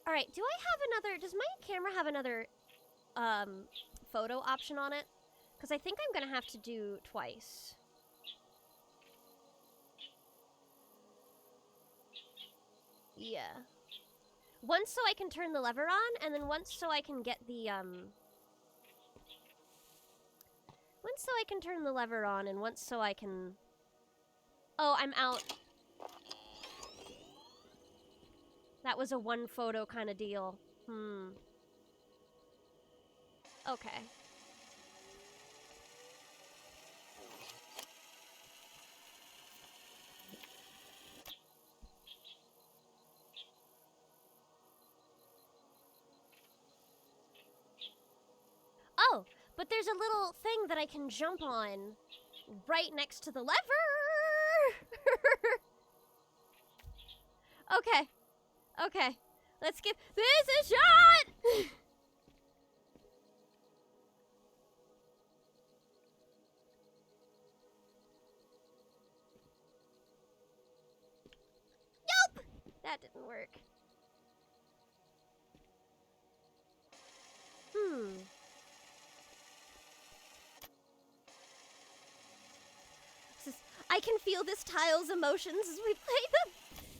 Speaker 1: Alright, do I have another... Does my camera have another photo option on it? Because I think I'm going to have to do twice. Yeah. Once so I can turn the lever on, and then once so I can get the, Once so I can turn the lever on, and once so I can... Oh, I'm out. That was a one photo kind of deal. Okay. Oh, but there's a little thing that I can jump on right next to the lever. Okay. Okay. Let's give this a shot! Nope! That didn't work. I can feel this tile's emotions as we play them.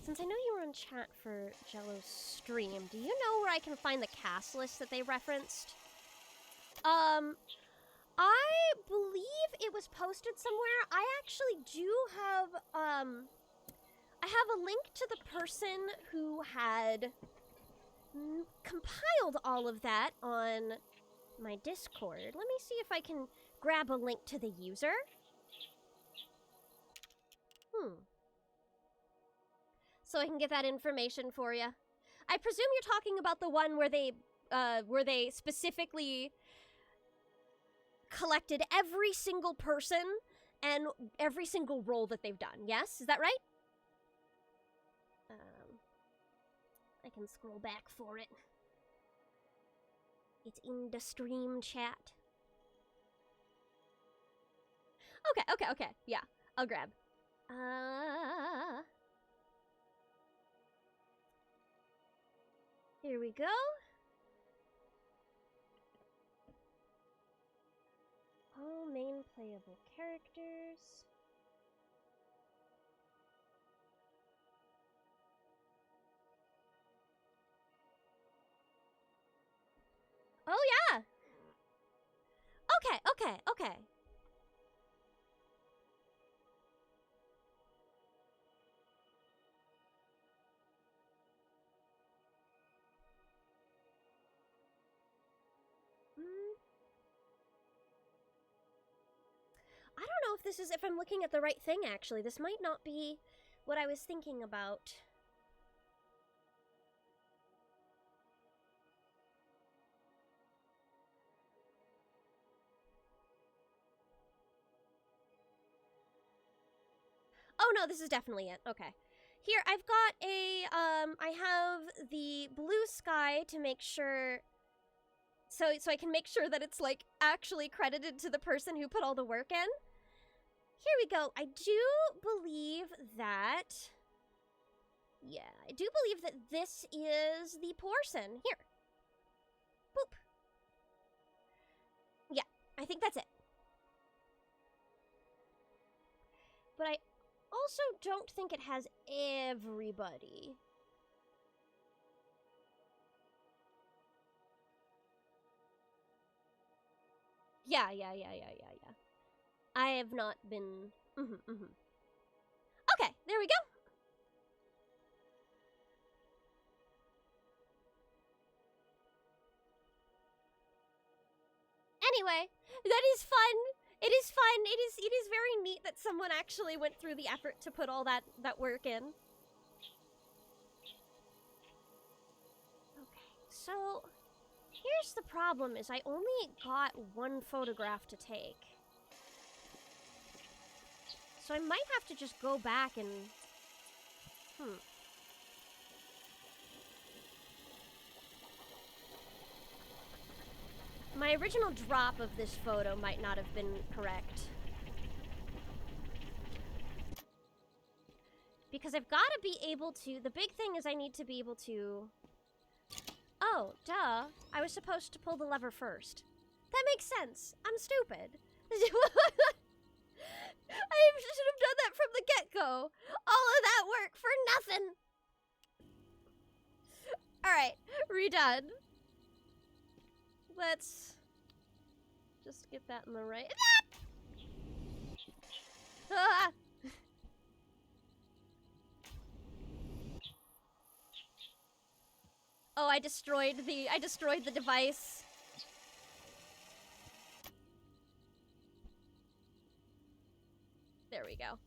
Speaker 1: Since I know you were in chat for Jello's stream, do you know where I can find the cast list that they referenced? I believe it was posted somewhere. I actually do have, I have a link to the person who had compiled all of that on my Discord. Let me see if I can grab a link to the user. So I can get that information for you. I presume you're talking about the one where they specifically collected every single person and every single role that they've done. Yes, is that right? I can scroll back for it. It's in the stream chat. Okay. Yeah, I'll grab. Here we go. All main playable characters. Oh yeah. Okay. I don't know if I'm looking at the right thing, actually. This might not be what I was thinking about. Oh no, this is definitely it. Okay. Here, I've got a, I have the blue sky to make sure, so I can make sure that it's, like, actually credited to the person who put all the work in. Here we go. I do believe that, this is the person. Here. Boop. Yeah, I think that's it. But I also don't think it has everybody. Yeah. I have not been... Okay, there we go. Anyway, that is fun. It is fun. It is very neat that someone actually went through the effort to put all that work in. Okay, so here's the problem is I only got one photograph to take. So I might have to just go back and... My original drop of this photo might not have been correct. Because I've got to be able to... The big thing is I need to be able to... Oh, duh. I was supposed to pull the lever first. That makes sense. I'm stupid. I should have done that from the get-go. All of that work for nothing. Alright. Redone. Let's just get that in the right. Ah! Oh, I destroyed the device. There we go.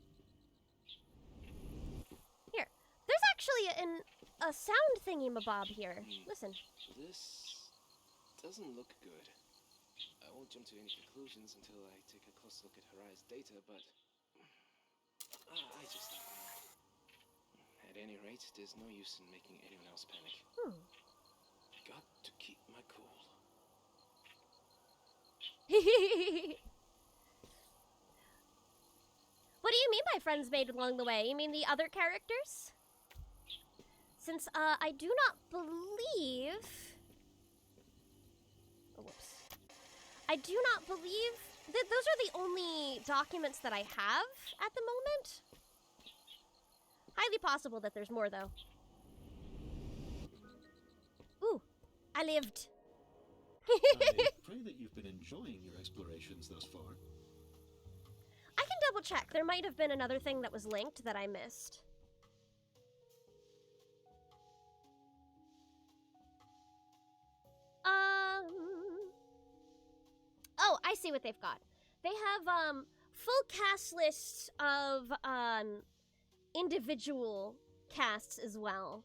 Speaker 1: Here. There's actually a sound thingy-mabob here. Listen.
Speaker 2: This doesn't look good. I won't jump to any conclusions until I take a close look at Haraya's data, but I just don't know. At any rate, there's no use in making anyone else panic. Got to keep my cool.
Speaker 1: What do you mean by friends made along the way? You mean the other characters? Since, I do not believe... Oh, whoops. I do not believe that those are the only documents that I have at the moment. Highly possible that there's more, though. Ooh, I lived.
Speaker 4: I pray that you've been enjoying your explorations thus far.
Speaker 1: I can double check. There might have been another thing that was linked that I missed. Oh, I see what they've got. They have, full cast lists of, individual casts as well.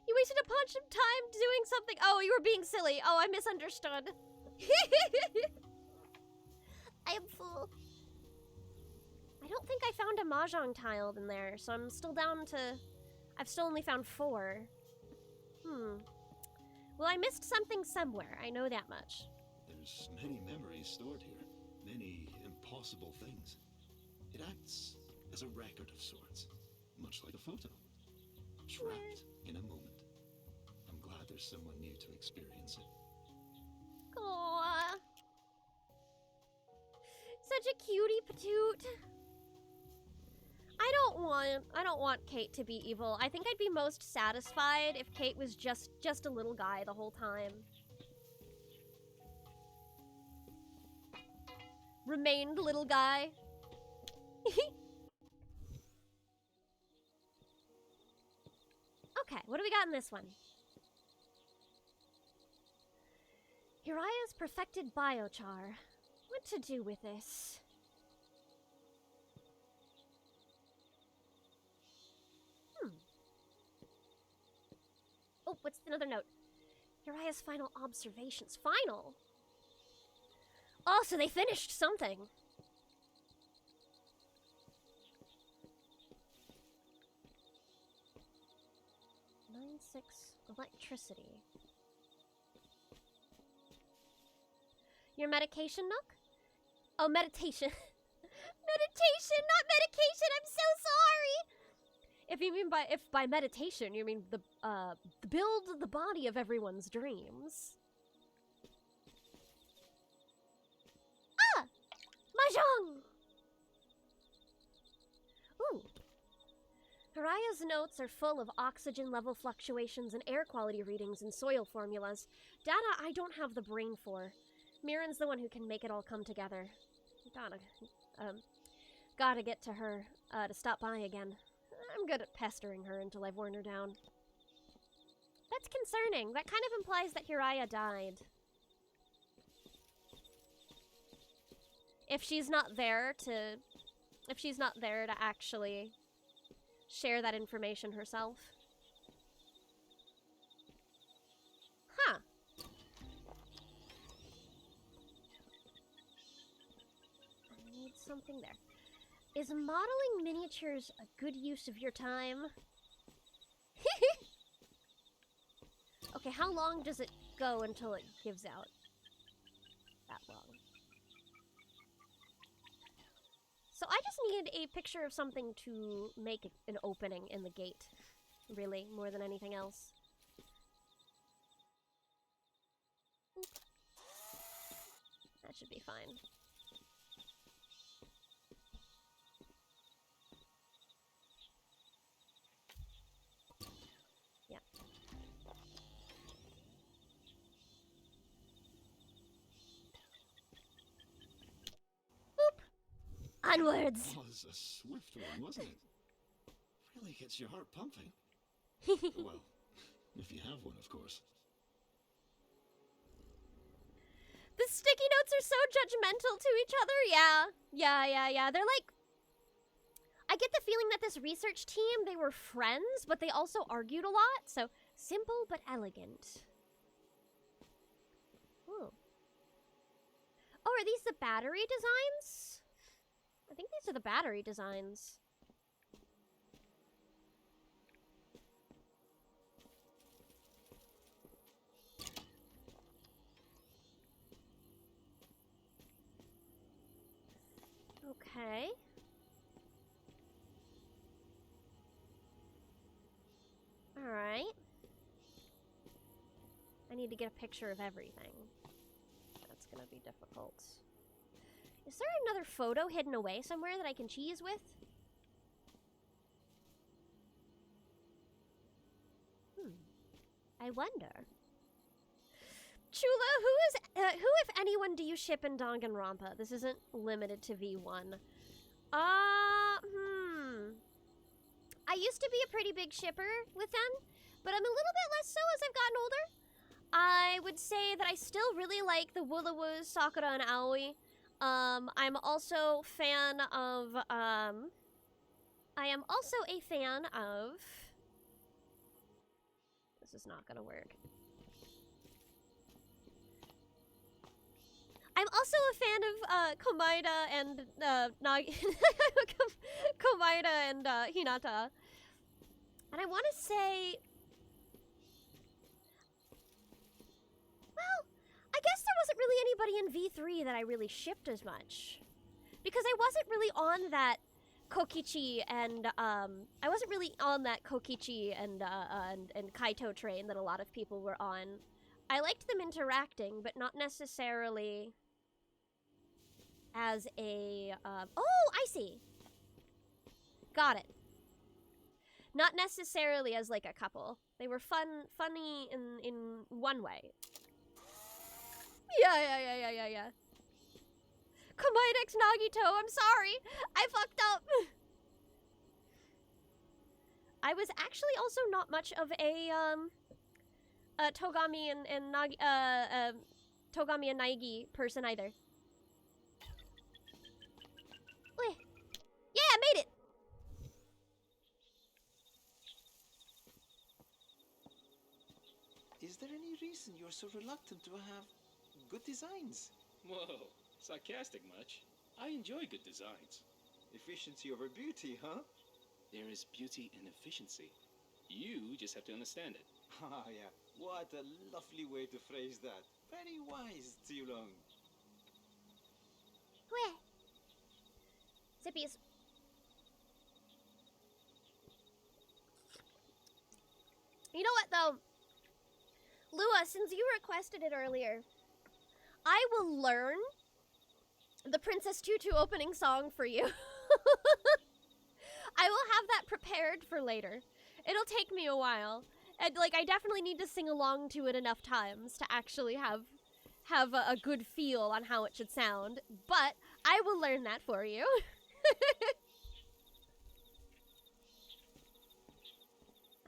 Speaker 1: You wasted a bunch of time doing something. Oh, you were being silly. Oh, I misunderstood. I am fool. I don't think I found a mahjong tile in there, so I'm still down to... I've still only found 4. Well, I missed something somewhere. I know that much.
Speaker 4: There's many memories stored here. Many impossible things. It acts as a record of sorts. Much like a photo. Trapped in a moment. I'm glad there's someone new to experience it.
Speaker 1: Aww. Such a cutie patoot. I don't want Kate to be evil. I think I'd be most satisfied if Kate was just a little guy the whole time. Remained little guy. Okay, what do we got in this one? Uriah's perfected biochar. What to do with this? Oh, what's another note? Uriah's final observations. Final? Oh, so they finished something. (9-6) electricity. Your medication, Nook? Oh, meditation. Meditation, not medication. I'm so sorry. If you mean by meditation, you mean the build the body of everyone's dreams. Ah! Mahjong! Ooh. Haraya's notes are full of oxygen level fluctuations and air quality readings and soil formulas. Data I don't have the brain for. Mirren's the one who can make it all come together. Gotta get to her, to stop by again. I'm good at pestering her until I've worn her down. That's concerning. That kind of implies that Uriah died. If she's not there to actually share that information herself. Huh. I need something there. Is modeling miniatures a good use of your time? Okay, how long does it go until it gives out? That long. So I just need a picture of something to make an opening in the gate. Really, more than anything else. That should be fine. Yeah, Onwards!
Speaker 4: Was a swift one, wasn't it? Really gets your heart pumping. Well, if you have one, of course.
Speaker 1: The sticky notes are so judgmental to each other. Yeah. They're like... I get the feeling that this research team, they were friends, but they also argued a lot. So, simple but elegant. Ooh. Oh, are these the battery designs? I think these are the battery designs. Okay. Alright. I need to get a picture of everything. That's gonna be difficult. Is there another photo hidden away somewhere that I can cheese with? I wonder. Chula, who, if anyone, do you ship in Danganronpa? This isn't limited to V1. I used to be a pretty big shipper with them, but I'm a little bit less so as I've gotten older. I would say that I still really like the Woolawoo, Sakura, and Aoi. I'm also fan of, I am also a fan of... This is not gonna work. I'm also a fan of Komaeda and Komaeda and Hinata. And I want to say, well, I guess there wasn't really anybody in V3 that I really shipped as much, because I wasn't really on that Kokichi and and Kaito train that a lot of people were on. I liked them interacting, but not necessarily as a, oh, I see. Got it. Not necessarily as, like, a couple. They were funny in one way. Yeah. Komaeda x Nagito, I'm sorry. I fucked up. I was actually also not much of a, Togami and Togami and Naegi person either. Yeah, I made it!
Speaker 6: Is there any reason you're so reluctant to have good designs?
Speaker 2: Whoa, sarcastic much? I enjoy good designs.
Speaker 6: Efficiency over beauty, huh?
Speaker 2: There is beauty in efficiency. You just have to understand it.
Speaker 6: Ah, yeah. What a lovely way to phrase that. Very wise, Zilong.
Speaker 1: Where? Zippies. You know what, though? Lua, since you requested it earlier, I will learn the Princess Tutu opening song for you. I will have that prepared for later. It'll take me a while. And, like, I definitely need to sing along to it enough times to actually have a good feel on how it should sound. But I will learn that for you.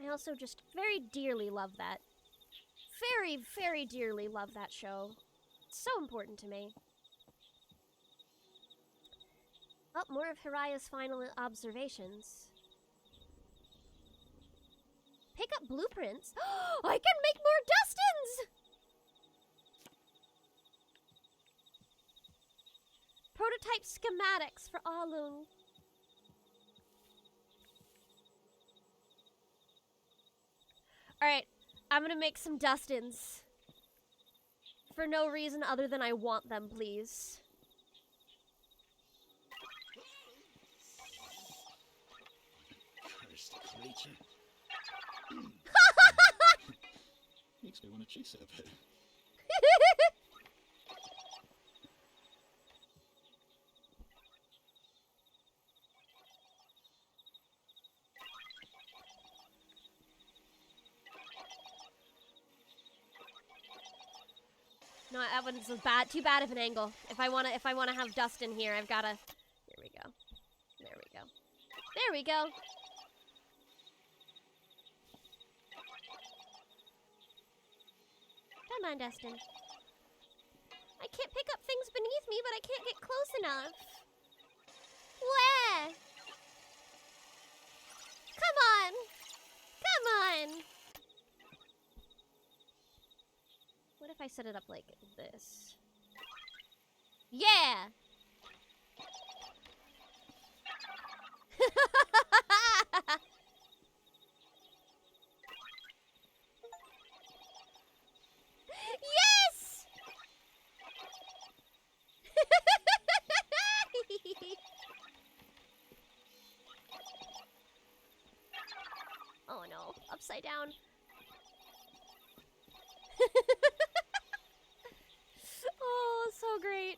Speaker 1: I also just very dearly love that. Very, very dearly love that show. It's so important to me. Oh, more of Hiraya's final observations. Pick up blueprints? I can make more Dustins! Prototype schematics for Alung. Alright, I'm gonna make some Dustins. For no reason other than I want them, please.
Speaker 4: Cursed creature. Makes me want to chase it a bit.
Speaker 1: No, that one's bad. Too bad of an angle. If I wanna have dust in here, I've gotta. Here we go. There we go. Come on, Dustin. I can't pick up things beneath me, but I can't get close enough. Where? Come on! Come on! What if I set it up like this? Yeah! Yes! Oh no, upside down. Oh, so great.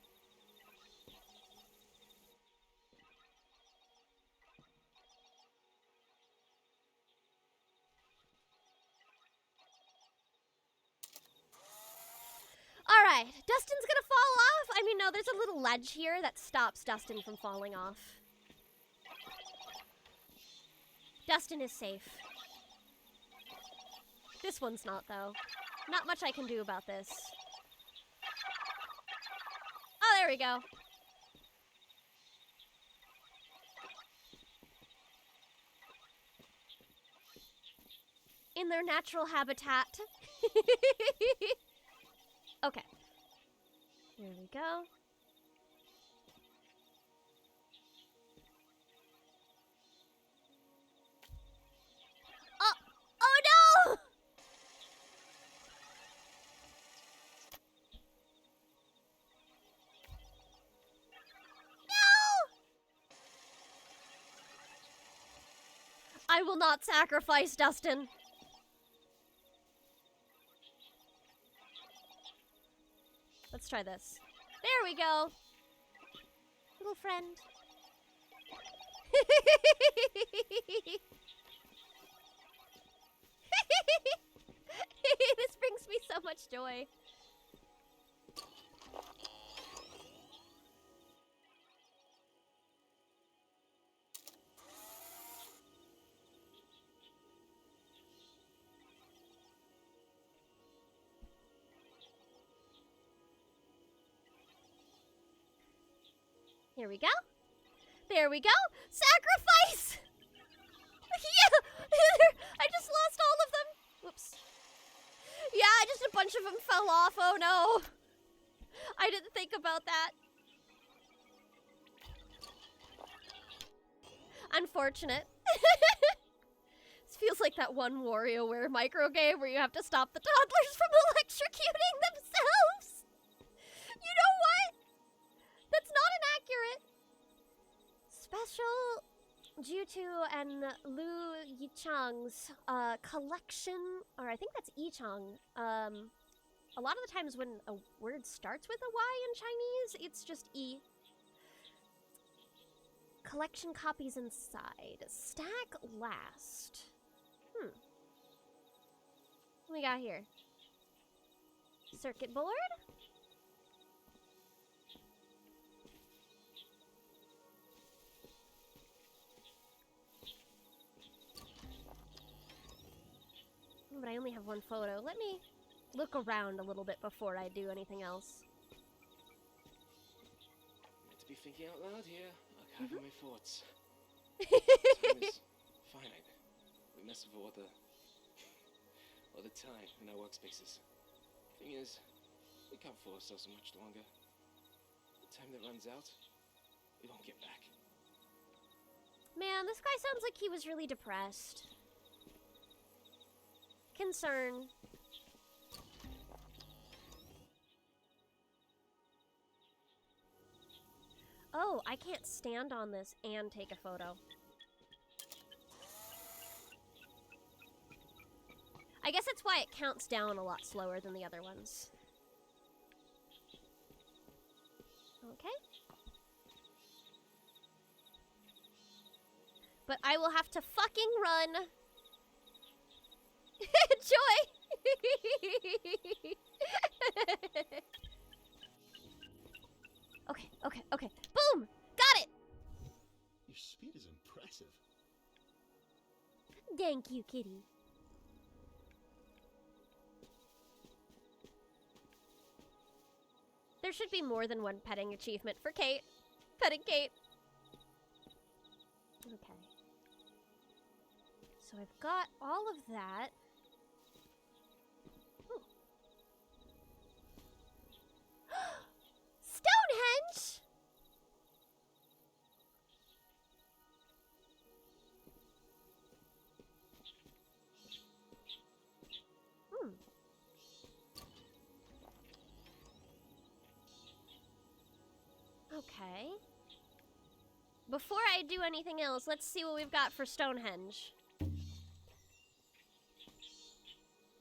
Speaker 1: Alright, Dustin's gonna fall off. I mean, no, there's a little ledge here that stops Dustin from falling off. Dustin is safe. This one's not, though. Not much I can do about this. Oh, there we go. In their natural habitat. Okay. Here we go. Oh! Oh no! I will not sacrifice Dustin. Let's try this. There we go. Little friend. This brings me so much joy. Here we go. There we go. Sacrifice! Yeah! I just lost all of them. Whoops. Yeah, just a bunch of them fell off. Oh no. I didn't think about that. Unfortunate. This feels like that one WarioWare micro game where you have to stop the toddlers from electrocuting themselves. You know what? That's not inaccurate. Special Jutu and Lu Yichang's collection, or I think that's Yichang. A lot of the times when a word starts with a Y in Chinese, it's just E. Collection copies inside. Stack last. What we got here? Circuit board. But I only have one photo. Let me look around a little bit before I do anything else.
Speaker 2: Meant to be thinking out loud here, archiving my thoughts. Time is finite. We mess with all the time in our workspaces. Thing is, we can't fool ourselves much longer. The time that runs out, we won't get back.
Speaker 1: Man, this guy sounds like he was really depressed. Concern. Oh, I can't stand on this and take a photo. I guess that's why it counts down a lot slower than the other ones. Okay. But I will have to fucking run. Joy! Okay. Boom! Got it!
Speaker 4: Your speed is impressive.
Speaker 1: you, kitty. There should be more than one petting achievement for Kate. Petting Kate. Okay. So I've got all of that. Ooh. Stonehenge! Okay. Before I do anything else, let's see what we've got for Stonehenge.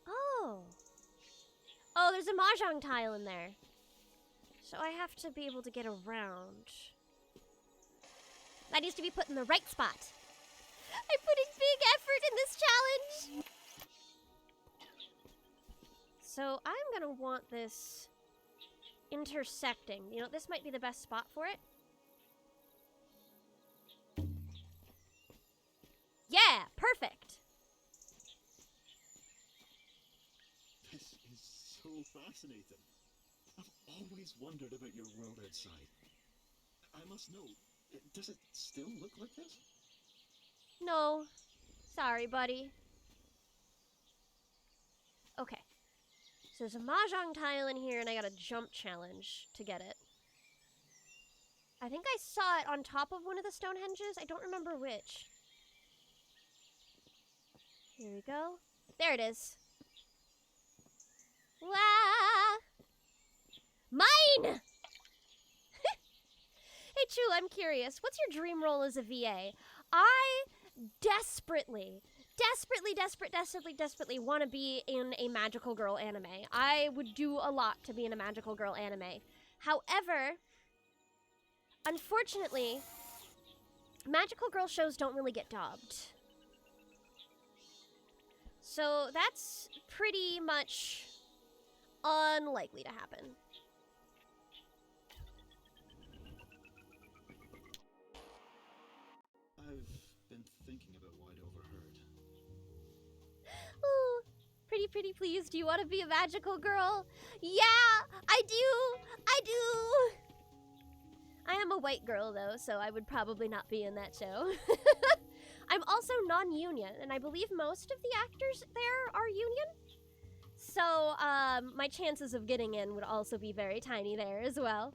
Speaker 1: Oh. Oh, there's a mahjong tile in there. So I have to be able to get around. That needs to be put in the right spot. I'm putting big effort in this challenge. So I'm gonna want this intersecting. You know, this might be the best spot for it. Yeah, perfect.
Speaker 4: This is so fascinating. I've always wondered about your world outside. I must know, does it still look like this?
Speaker 1: No. Sorry, buddy. Okay. So there's a mahjong tile in here, and I got a jump challenge to get it. I think I saw it on top of one of the Stonehenges. I don't remember which. Here we go. There it is. Wah! Mine! Hey, Chula, I'm curious. What's your dream role as a VA? I desperately want to be in a magical girl anime. I would do a lot to be in a magical girl anime. However, unfortunately, magical girl shows don't really get dubbed. So that's pretty much unlikely to happen.
Speaker 4: I've been thinking about what I'd overheard.
Speaker 1: Ooh, pretty please, do you want to be a magical girl? Yeah, I do! I do! I am a white girl, though, so I would probably not be in that show. I'm also non-union, and I believe most of the actors there are union. So, my chances of getting in would also be very tiny there as well.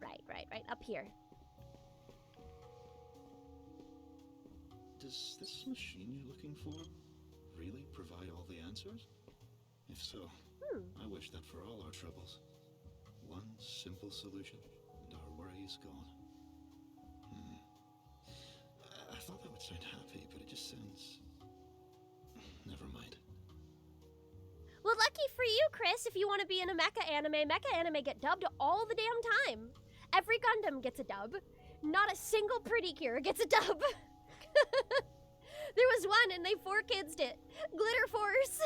Speaker 1: Right, up here.
Speaker 4: Does this machine you're looking for really provide all the answers? If so, I wish that for all our troubles. One simple solution, and our worry is gone. I thought that would sound happy, but it just sounds... Never mind.
Speaker 1: Well, lucky for you, Chris, if you want to be in a mecha anime get dubbed all the damn time. Every Gundam gets a dub. Not a single Pretty Cure gets a dub. There was one and they 4-kids'd it. Glitter Force.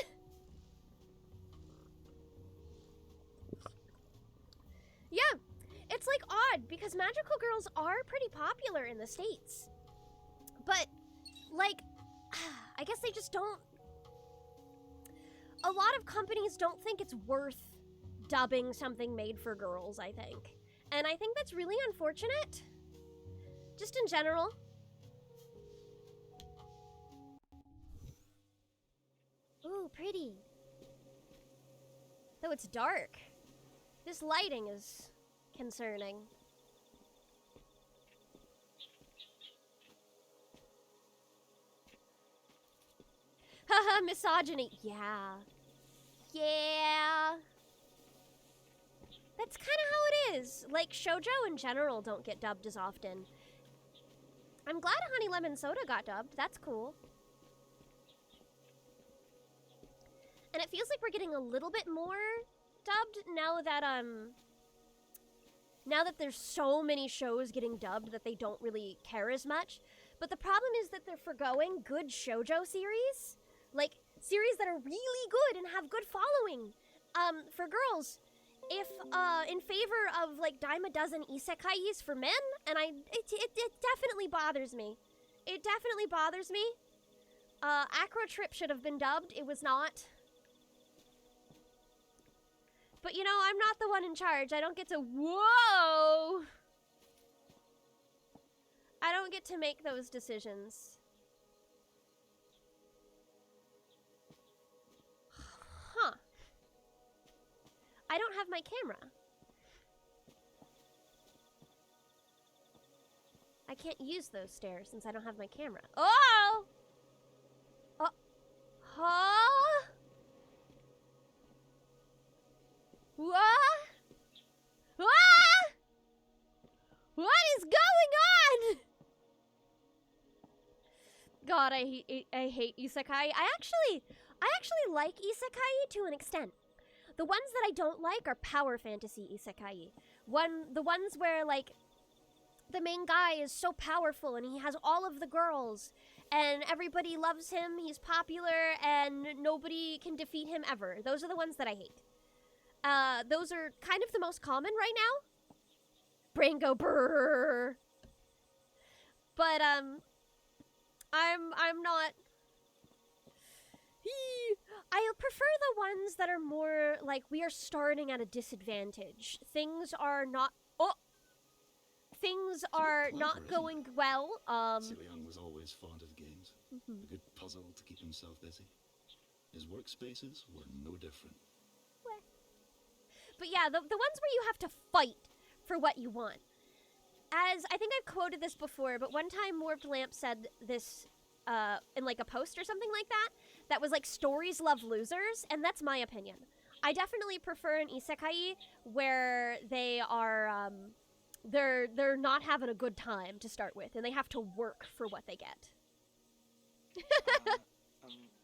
Speaker 1: Yeah, it's like odd because magical girls are pretty popular in the States. But, like, I guess they just don't... A lot of companies don't think it's worth dubbing something made for girls, I think. And I think that's really unfortunate. Just in general. Ooh, pretty. Though it's dark. This lighting is concerning. Haha, misogyny. Yeah. That's kind of how it is. Like, shoujo in general don't get dubbed as often. I'm glad Honey Lemon Soda got dubbed. That's cool. And it feels like we're getting a little bit more dubbed now that there's so many shows getting dubbed that they don't really care as much. But the problem is that they're forgoing good shoujo series. Like, series that are really good and have good following. For girls, if, in favor of, like, dime a dozen isekais for men, and it definitely bothers me. It definitely bothers me. Acro Trip should have been dubbed. It was not. But you know, I'm not the one in charge. I don't get to. Whoa! I don't get to make those decisions. Huh. I don't have my camera. I can't use those stairs since I don't have my camera. Oh! Oh. Huh? What? What? What is going on? God, I hate isekai. I actually like isekai to an extent. The ones that I don't like are power fantasy isekai. The ones where, like, the main guy is so powerful and he has all of the girls and everybody loves him, he's popular, and nobody can defeat him ever. Those are the ones that I hate. Those are kind of the most common right now. Brain go brrrr. But, I'm not... I prefer the ones that are more like we are starting at a disadvantage. Things are not... Oh! Things are not going well.
Speaker 4: Silian was always fond of games. A good puzzle to keep himself busy. His workspaces were no different.
Speaker 1: But yeah, the ones where you have to fight for what you want. As, I think I've quoted this before, but one time Warped Lamp said this in like a post or something like that, that was like, stories love losers, and that's my opinion. I definitely prefer an isekai where they are, they're not having a good time to start with, and they have to work for what they get.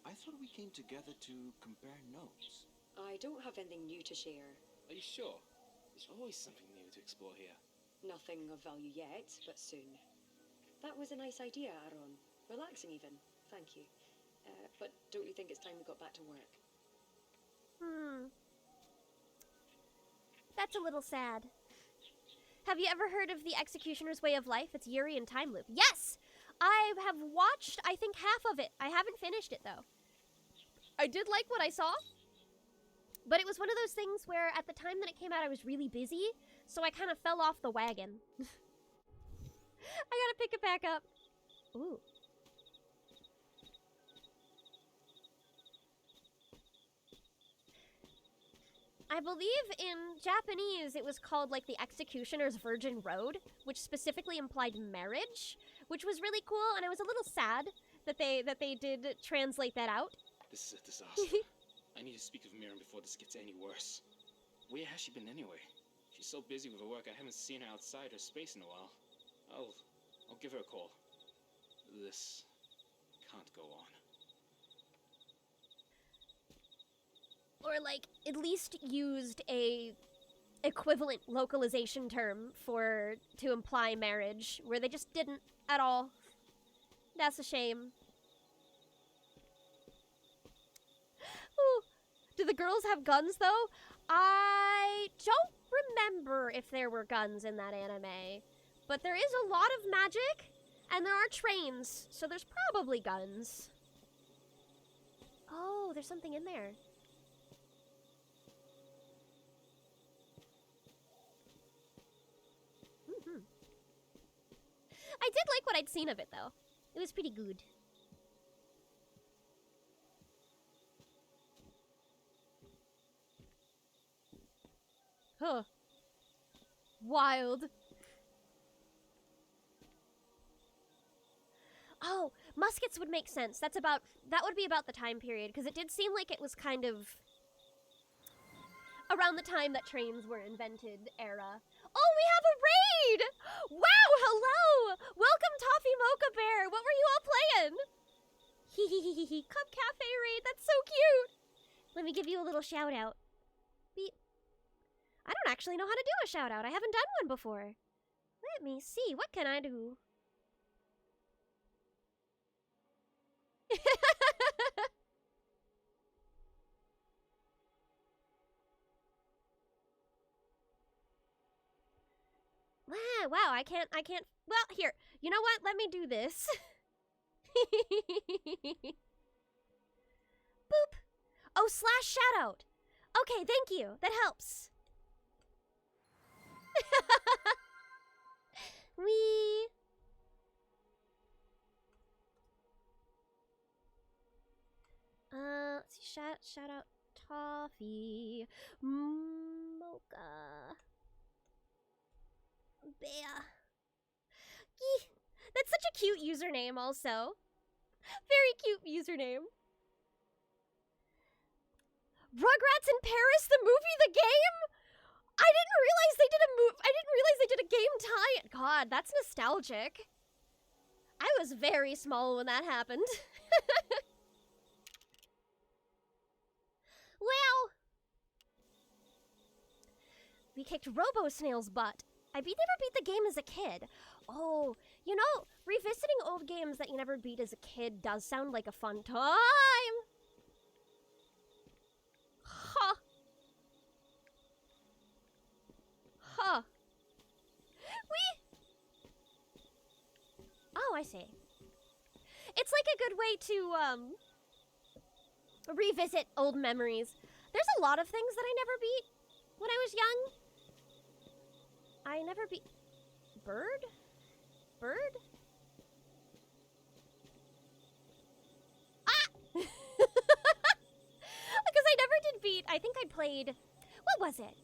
Speaker 6: I thought we came together to compare notes.
Speaker 5: I don't have anything new to share.
Speaker 2: Are you sure? There's always something new to explore here.
Speaker 5: Nothing of value yet, but soon. That was a nice idea, Aaron. Relaxing even. Thank you. But don't you think it's time we got back to work?
Speaker 1: That's a little sad. Have you ever heard of The Executioner's Way of Life? It's Yuri in Time Loop. Yes! I have watched, I think, half of it. I haven't finished it, though. I did like what I saw. But it was one of those things where at the time that it came out, I was really busy. So I kind of fell off the wagon. I gotta pick it back up. Ooh. I believe in Japanese it was called like the Executioner's Virgin Road, which specifically implied marriage, which was really cool, and I was a little sad that they did translate that out.
Speaker 2: This is a disaster. I need to speak with Miriam before this gets any worse. Where has she been anyway? She's so busy with her work I haven't seen her outside her space in a while. I'll give her a call. This can't go on.
Speaker 1: Or like at least used a equivalent localization term to imply marriage, where they just didn't at all. That's a shame. Ooh. Do the girls have guns though? I don't remember if there were guns in that anime, but there is a lot of magic and there are trains, so there's probably guns. Oh, there's something in there. I did like what I'd seen of it, though. It was pretty good. Huh. Wild. Oh, muskets would make sense. That would be about the time period, because it did seem like it was kind of around the time that trains were invented era. Oh, we have a raid! Wow, hello! Welcome, Toffee Mocha Bear! What were you all playing? Hehehehe, Cup Cafe raid, that's so cute! Let me give you a little shout out. Beep. I don't actually know how to do a shout out. I haven't done one before. Let me see, what can I do? Wow, I can't, well, here, you know what, let me do this. Boop. Oh, slash shoutout. Okay, thank you. That helps. Wee. Let's see. Shout out Toffee. Mocha. Bea. Yee. That's such a cute username also. Very cute username. Rugrats in Paris, the movie, the game? I didn't realize they did a game tie. God, that's nostalgic. I was very small when that happened. Well, we kicked Robo Snail's butt. I never beat the game as a kid. Oh, you know, revisiting old games that you never beat as a kid does sound like a fun time. Huh. Huh. Oh, I see. It's like a good way to, revisit old memories. There's a lot of things that I never beat when I was young. I never beat... Bird? Bird? Ah! Because I never did beat... I think I played... What was it?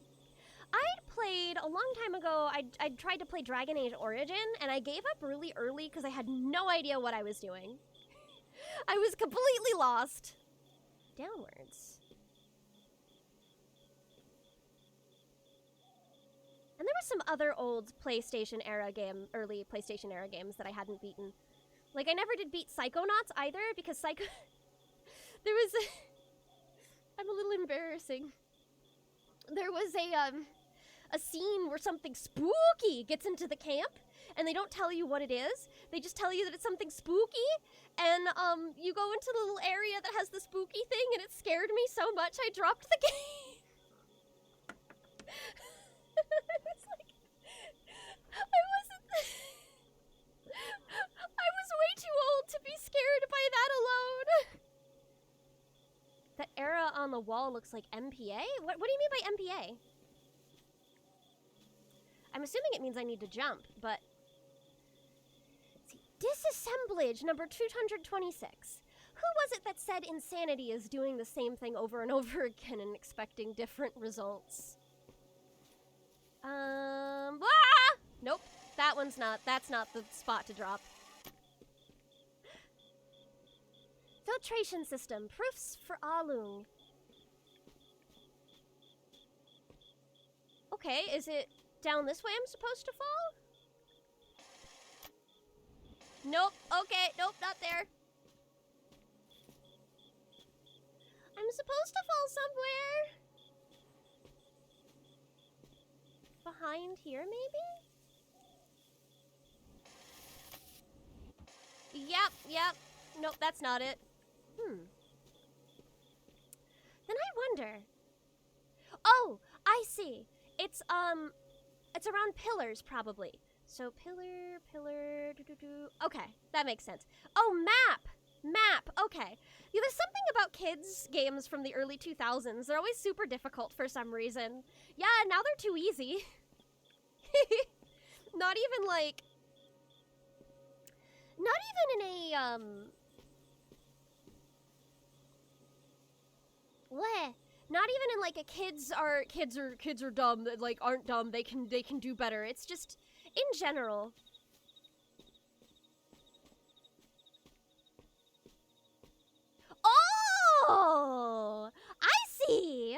Speaker 1: I'd played a long time ago. I'd tried to play Dragon Age Origin, and I gave up really early because I had no idea what I was doing. I was completely lost. Downwards. And there was some other old early PlayStation era games that I hadn't beaten. Like, I never did beat Psychonauts either, because there was I'm a little embarrassing. There was a scene where something spooky gets into the camp, and they don't tell you what it is. They just tell you that it's something spooky, and you go into the little area that has the spooky thing, and it scared me so much I dropped the game. I was way too old to be scared by that alone. That era on the wall looks like MPA? What do you mean by MPA? I'm assuming it means I need to jump, but... Let's see. Disassemblage number 226. Who was it that said insanity is doing the same thing over and over again and expecting different results? Nope. That's not the spot to drop. Filtration system. Proofs for Alung. Okay, is it down this way I'm supposed to fall? Nope. Okay, nope, not there. I'm supposed to fall somewhere. Behind here, maybe? Yep. Nope, that's not it. Then I wonder. Oh, I see. It's around pillars, probably. So pillar, okay, that makes sense. Oh, map, okay. Yeah, there's something about kids' games from the early 2000s. They're always super difficult for some reason. Yeah, now they're too easy. Not even in a, not even in like a kids are dumb, that like aren't dumb, they can do better. It's just in general. Oh, I see.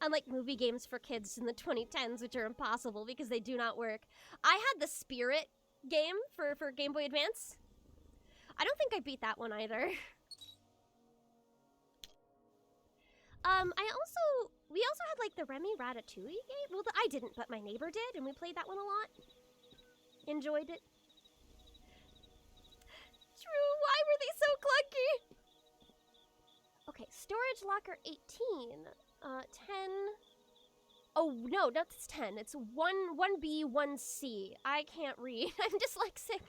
Speaker 1: Unlike movie games for kids in the 2010s, which are impossible because they do not work. I had the Spirit game for Game Boy Advance. I don't think I beat that one either. We also had like the Remy Ratatouille game. Well, I didn't, but my neighbor did, and we played that one a lot. Enjoyed it. True, why were they so clunky? Okay, storage locker 18. 10. Oh, no, that's 10. It's 1B, 1C. I can't read. I'm dyslexic.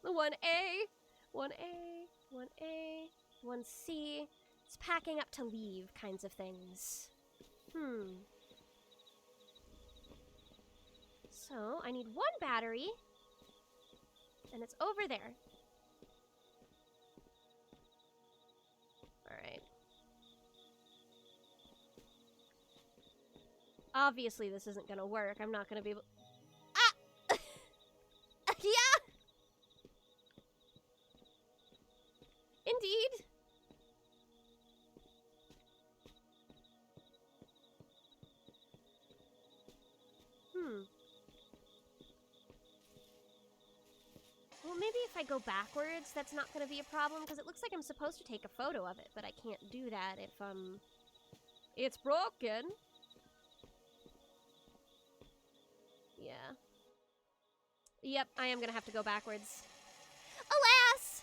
Speaker 1: The 1A. 1A, 1A, 1C. It's packing up to leave kinds of things. So, I need 1 battery. And it's over there. Alright. Obviously, this isn't gonna work. I'm not gonna be able... Ah! Yeah! Indeed. Well, maybe if I go backwards, that's not gonna be a problem, because it looks like I'm supposed to take a photo of it, but I can't do that if, it's broken. Yeah. Yep, I am gonna have to go backwards. Alas!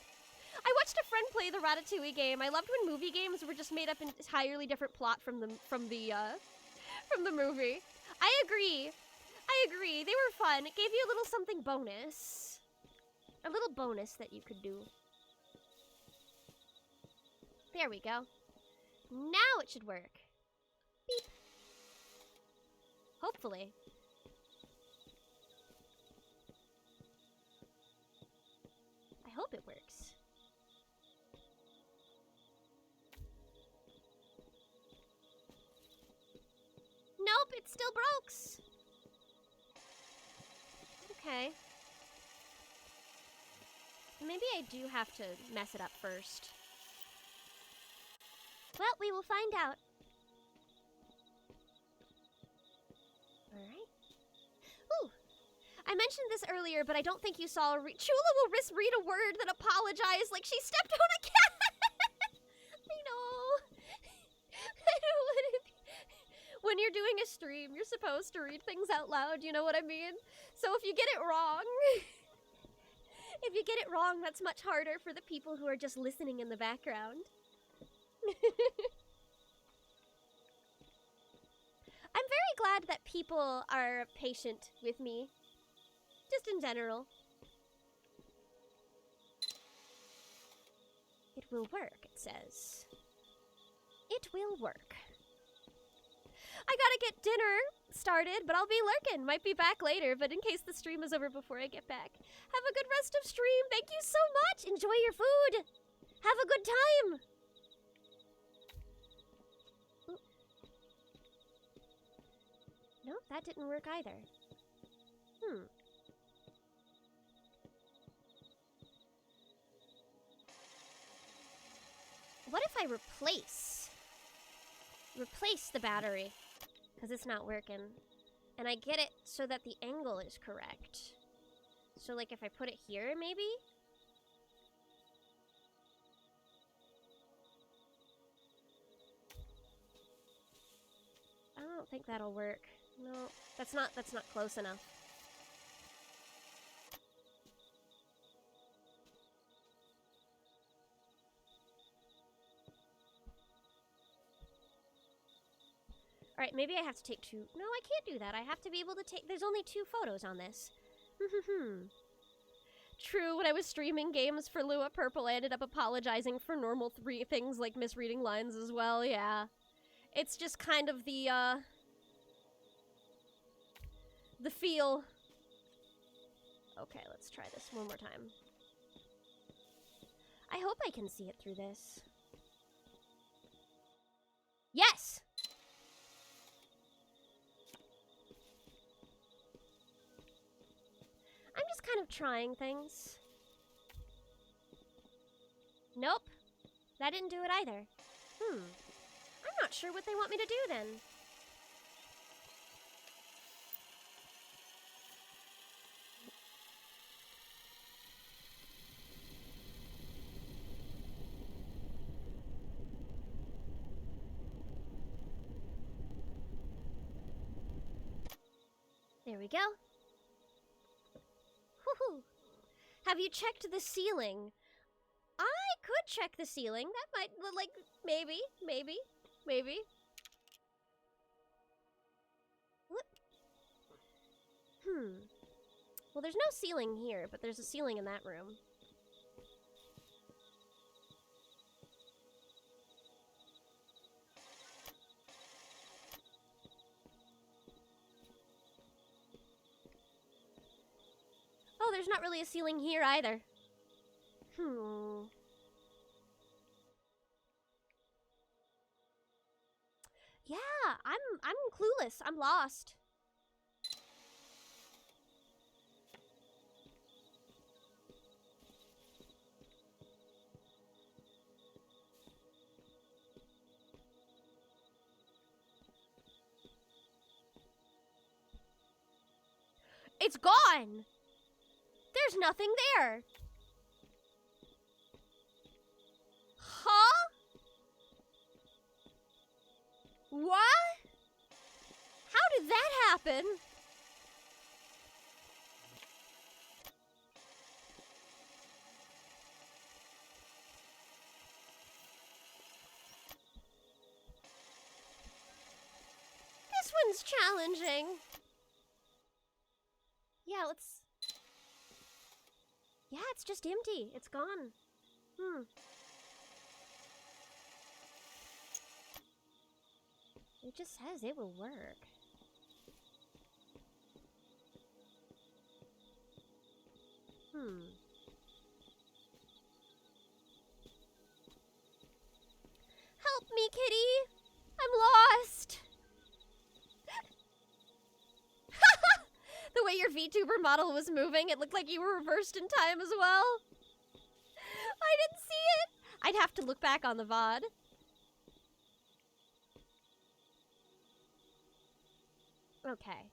Speaker 1: I watched a friend play the Ratatouille game. I loved when movie games were just made up an entirely different plot from the movie. I agree. They were fun. It gave you a little something bonus. A little bonus that you could do. There we go. Now it should work. Beep. Hopefully. I hope it works. Nope, it still brokes. Okay. Maybe I do have to mess it up first. Well, we will find out. Alright. Ooh! I mentioned this earlier, but I don't think you saw. Chula will read a word that apologized like she stepped on a cat! I know! I don't want to be... When you're doing a stream, you're supposed to read things out loud, you know what I mean? So if you get it wrong... If you get it wrong, that's much harder for the people who are just listening in the background. I'm very glad that people are patient with me. Just in general. It will work, it says. It will work. I gotta get dinner started, but I'll be lurking. Might be back later, but in case the stream is over before I get back. Have a good rest of stream. Thank you so much. Enjoy your food. Have a good time. Ooh. No, that didn't work either. What if I replace the battery? Because it's not working. And I get it so that the angle is correct. So, like, if I put it here, maybe? I don't think that'll work. No, that's not close enough. Alright, maybe I have to take 2. No, I can't do that. I have to be able to take... There's only 2 photos on this. True, when I was streaming games for Lua Purple, I ended up apologizing for normal 3 things like misreading lines as well, yeah. It's just kind of the feel. Okay, let's try this one more time. I hope I can see it through this. Yes! I'm just kind of trying things. Nope. That didn't do it either. I'm not sure what they want me to do then. There we go. Woohoo! Have you checked the ceiling? I could check the ceiling. That might, like, maybe. What? Well, there's no ceiling here, but there's a ceiling in that room. there's not really a ceiling here either. Yeah, I'm clueless. I'm lost. It's gone! There's nothing there! Huh? What? How did that happen? This one's challenging. Yeah, let's... Yeah, it's just empty. It's gone. It just says it will work. Help me, kitty! I'm lost! The way your VTuber model was moving, it looked like you were reversed in time as well. I didn't see it! I'd have to look back on the VOD. Okay.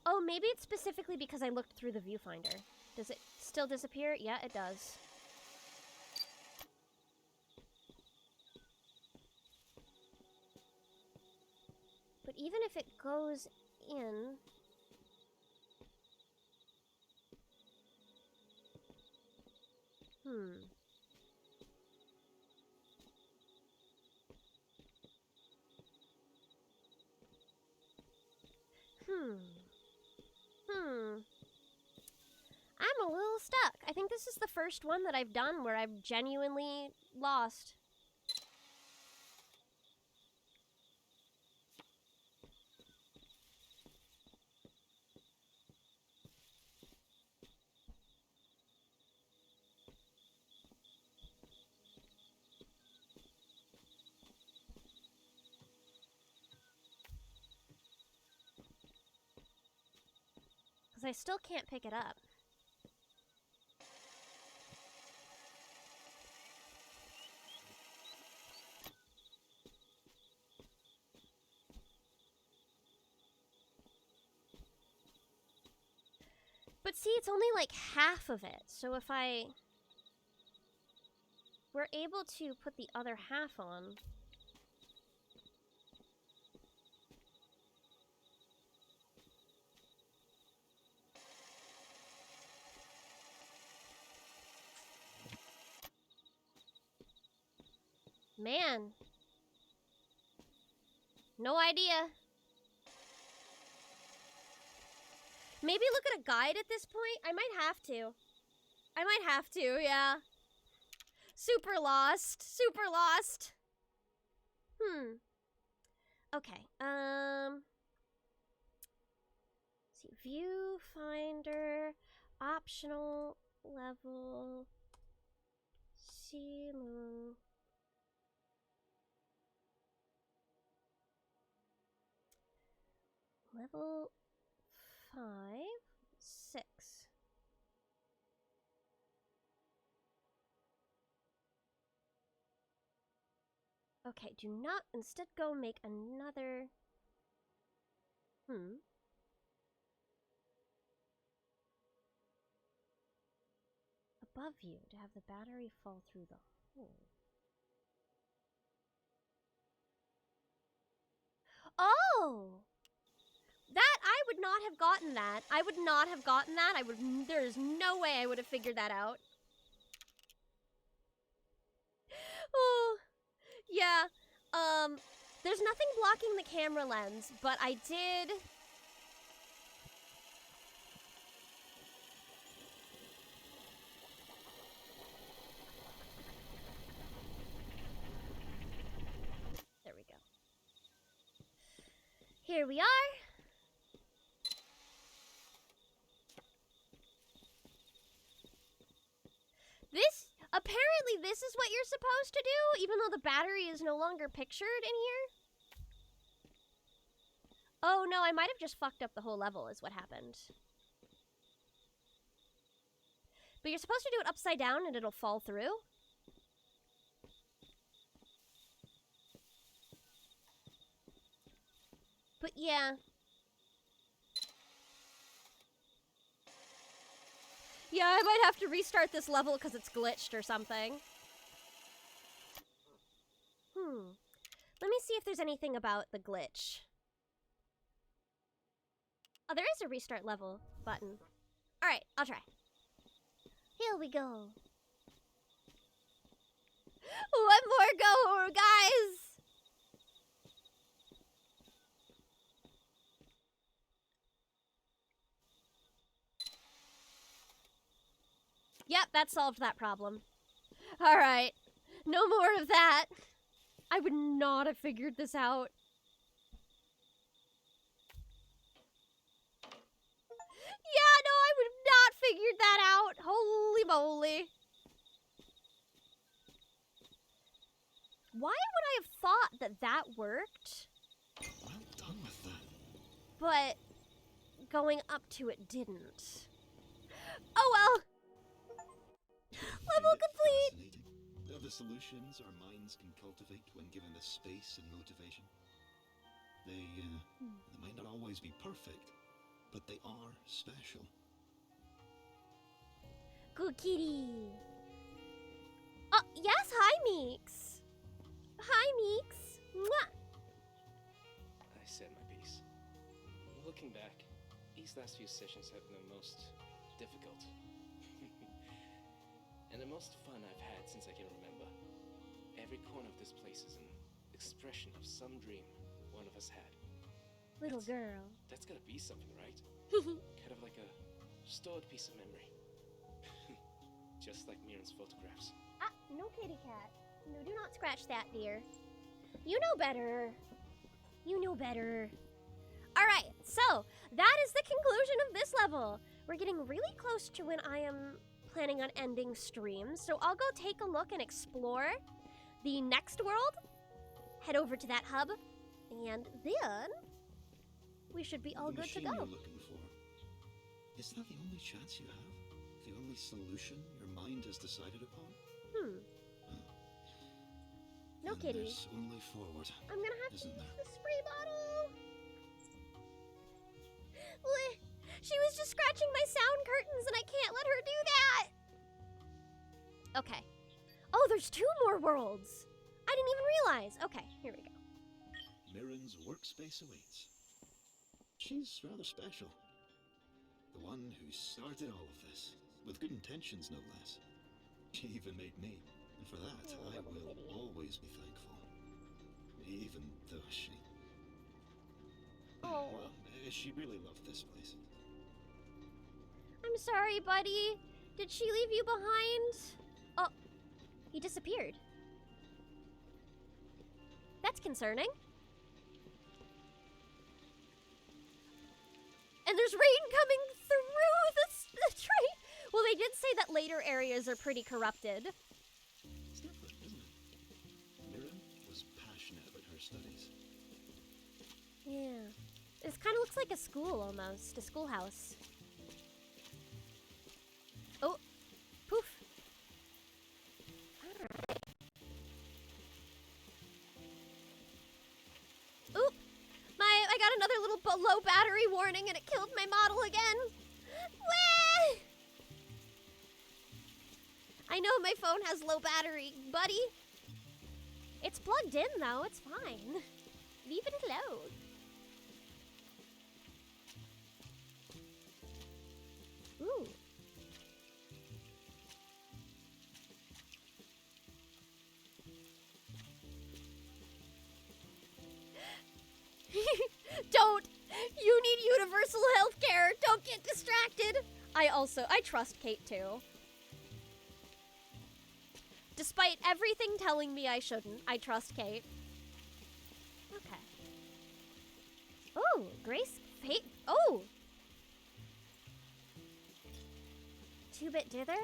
Speaker 1: Oh, maybe it's specifically because I looked through the viewfinder. Does it still disappear? Yeah, it does. But even if it goes in... I'm a little stuck. I think this is the first one that I've done where I've genuinely lost. Because I still can't pick it up. But see, it's only like half of it. So if I were able to put the other half on... Man. No idea. Maybe look at a guide at this point? I might have to. I might have to, yeah. Super lost. Super lost. Okay, let's see, Viewfinder, optional level, ceiling. Level 5, 6. Okay, do not instead go make another... Above you to have the battery fall through the hole. Oh! That, I would not have gotten that. I would not have gotten that. There's no way I would have figured that out. Oh, yeah. There's nothing blocking the camera lens, but I did... There we go. Here we are. Apparently this is what you're supposed to do, even though the battery is no longer pictured in here. Oh no, I might have just fucked up the whole level is what happened. But you're supposed to do it upside down and it'll fall through. But yeah. Yeah, I might have to restart this level because it's glitched or something. Let me see if there's anything about the glitch. Oh, there is a restart level button. Alright, I'll try. Here we go. One more go, guys! Yep, that solved that problem. Alright. No more of that. I would not have figured this out. Yeah, no, I would have not figured that out. Holy moly. Why would I have thought that that worked?
Speaker 4: Well done with that.
Speaker 1: But going up to it didn't. Oh well. Level complete.
Speaker 4: Fascinating. The solutions our minds can cultivate when given the space and motivation. They might not always be perfect, but they are special.
Speaker 1: Good kitty. Oh, yes, hi, Meeks. Hi, Meeks. Mwah.
Speaker 2: I said my piece. Looking back, these last few sessions have been the most difficult. And the most fun I've had since I can remember. Every corner of this place is an expression of some dream one of us had.
Speaker 1: Little girl.
Speaker 2: That's gotta be something, right? Kind of like a stored piece of memory. Just like Miran's photographs.
Speaker 1: Ah, no kitty cat. No, do not scratch that, dear. You know better. You know better. Alright, so that is the conclusion of this level. We're getting really close to when I am planning on ending streams, so I'll go take a look and explore the next world, head over to that hub, and then we should be all
Speaker 4: The
Speaker 1: good to
Speaker 4: machine
Speaker 1: go.
Speaker 4: you're looking for. Is that the only chance you have? The only solution your mind has decided upon?
Speaker 1: No
Speaker 4: Then
Speaker 1: kitty.
Speaker 4: there's only forward,
Speaker 1: I'm gonna have to
Speaker 4: isn't
Speaker 1: use
Speaker 4: there?
Speaker 1: the spray bottle. She was just scratching my sound curtains and I can't let her do that. Okay. Oh, there's 2 more worlds. I didn't even realize. Okay, here we go.
Speaker 4: Mirren's workspace awaits. She's rather special. The one who started all of this, with good intentions no less. She even made me, and for that
Speaker 1: Oh,
Speaker 4: I
Speaker 1: little
Speaker 4: will
Speaker 1: kitty.
Speaker 4: always be thankful. Even though she...
Speaker 1: Oh.
Speaker 4: Well, she really loved this place.
Speaker 1: I'm sorry, buddy. Did she leave you behind? Oh, he disappeared. That's concerning. And there's rain coming through the train. Well, they did say that later areas are pretty corrupted.
Speaker 4: It's different, isn't it? Mirren was passionate about her studies.
Speaker 1: Yeah. This kind of looks like a school almost, a schoolhouse. Oh, poof. Alright. Oop! I got another little low battery warning and it killed my model again. Wah! I know my phone has low battery, buddy. It's plugged in though, it's fine. Leave it alone. Ooh. Don't! You need universal health care! Don't get distracted! I trust Kate too. Despite everything telling me I shouldn't, I trust Kate. Okay. Oh, Grace Fate. Oh! 2-bit dither?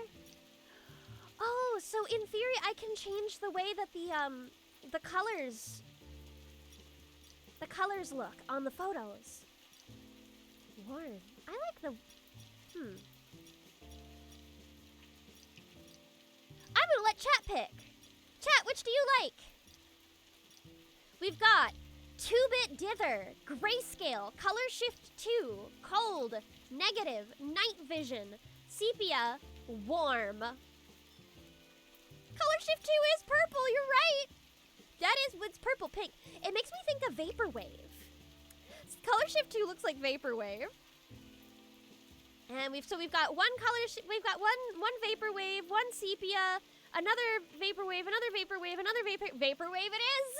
Speaker 1: Oh, So in theory, I can change the way that the colors look on the photos. Warm. I like the, I'm gonna let chat pick. Chat, which do you like? We've got 2-bit dither, grayscale, color shift 2, cold, negative, night vision, sepia, warm. Color shift 2 is purple, you're right. That is, it's purple pink. It makes me think of vaporwave. Color shift 2 looks like vaporwave. And we've got one color we've got one vaporwave, one sepia, another vaporwave, another vaporwave, another vaporwave it is.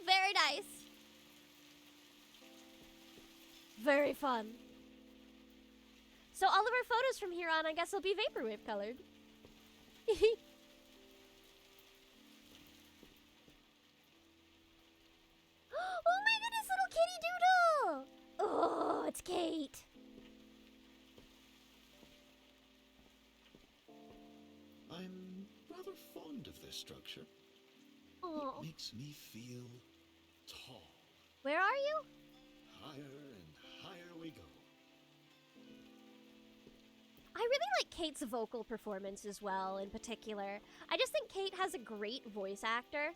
Speaker 1: Very nice. Very fun. So all of our photos from here on, I guess, will be vaporwave colored. Oh my goodness, little kitty doodle! Oh, it's Kate.
Speaker 4: I'm rather fond of this structure.
Speaker 1: Oh.
Speaker 4: It makes me feel tall.
Speaker 1: Where are you?
Speaker 4: Higher and higher we go.
Speaker 1: I really like Kate's vocal performance as well, in particular. I just think Kate has a great voice actor.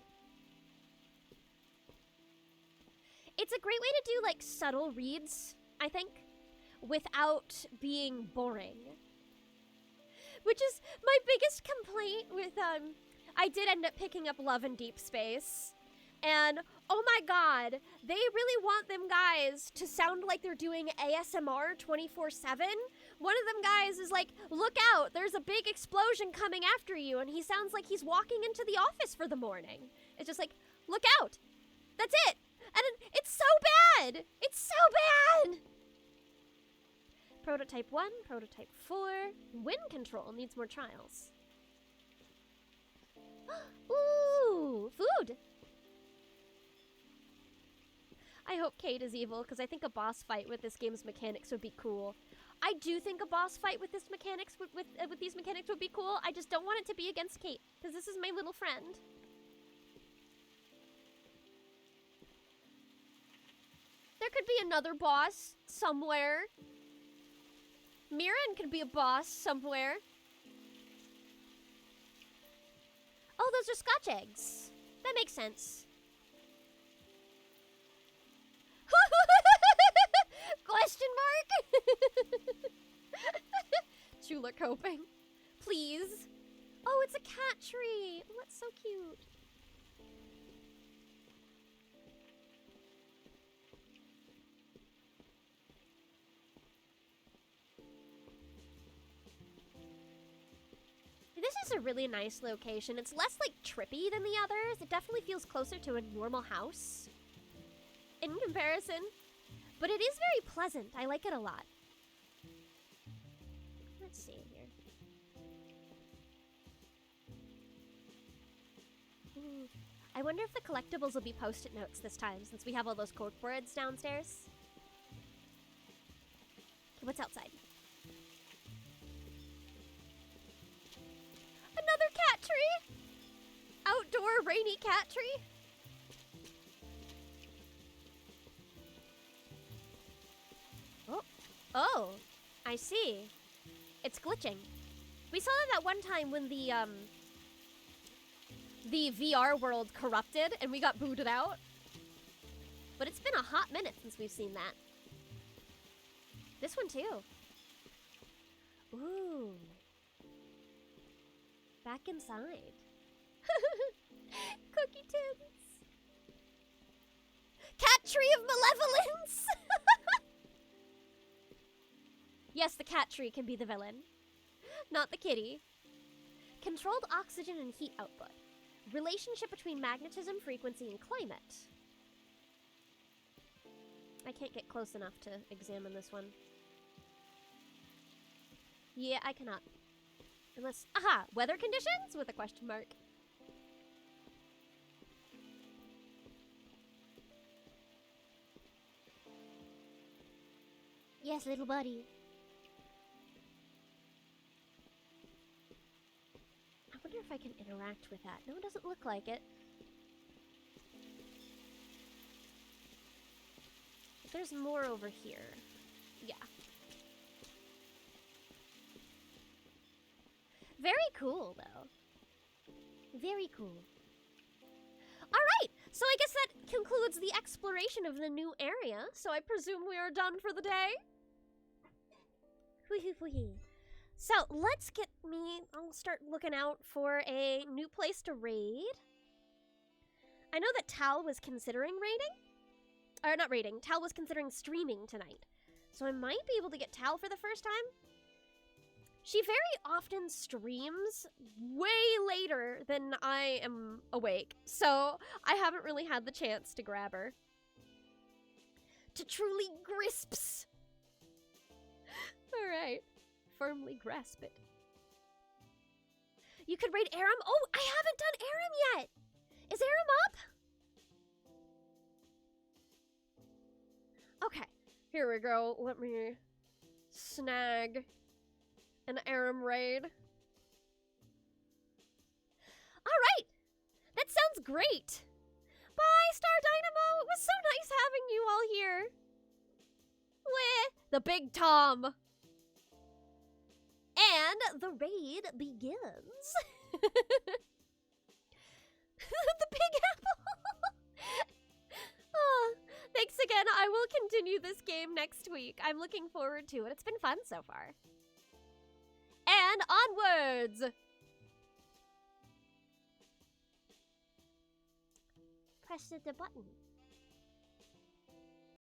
Speaker 1: It's a great way to do, like, subtle reads, I think, without being boring. Which is my biggest complaint with, I did end up picking up Love in Deep Space. And, oh my god, they really want them guys to sound like they're doing ASMR 24/7. One of them guys is like, look out, there's a big explosion coming after you, and he sounds like he's walking into the office for the morning. It's just like, look out! That's it! And it's so bad! It's so bad! Prototype 1, Prototype 4. Wind control needs more trials. Ooh, food! I hope Kate is evil, because I think a boss fight with this game's mechanics would be cool. I do think a boss fight with this mechanics with these mechanics would be cool. I just don't want it to be against Kate, because this is my little friend. There could be another boss somewhere. Mirren could be a boss somewhere. Oh, those are Scotch eggs. That makes sense. Question mark? Chula coping. Please. Oh, it's a cat tree. Oh, that's so cute. This is a really nice location. It's less, like, trippy than the others. It definitely feels closer to a normal house in comparison. But it is very pleasant. I like it a lot. Let's see here. Ooh. I wonder if the collectibles will be post-it notes this time, since we have all those corkboards downstairs. Okay, what's outside? Another cat tree! Outdoor rainy cat tree? Oh, I see. It's glitching. We saw that one time when the VR world corrupted and we got booted out. But it's been a hot minute since we've seen that. This one too. Ooh. Back inside. Cookie tins. Cat tree of malevolence! Yes, the cat tree can be the villain. Not the kitty. Controlled oxygen and heat output. Relationship between magnetism, frequency, and climate. I can't get close enough to examine this one. Yeah, I cannot. Unless, aha, weather conditions with a question mark. Yes, little buddy. if I can interact with that. No, it doesn't look like it. There's more over here. Yeah. Very cool, though. Very cool. Alright, so I guess that concludes the exploration of the new area, so I presume we are done for the day? So, let's get I'll start looking out for a new place to raid. I know that Tal was considering raiding. Or not raiding, Tal was considering streaming tonight. So I might be able to get Tal for the first time. She very often streams way later than I am awake, so I haven't really had the chance to grab her. To truly grisps! Alright, firmly grasp it. You could raid Aram? Oh, I haven't done Aram yet! Is Aram up? Okay, here we go. Let me snag an Aram raid. Alright! That sounds great! Bye, Star Dynamo! It was so nice having you all here! Weh! The Big Tom! And the raid begins! The Big Apple! Oh, thanks again. I will continue this game next week. I'm looking forward to it. It's been fun so far. And onwards! Press the button.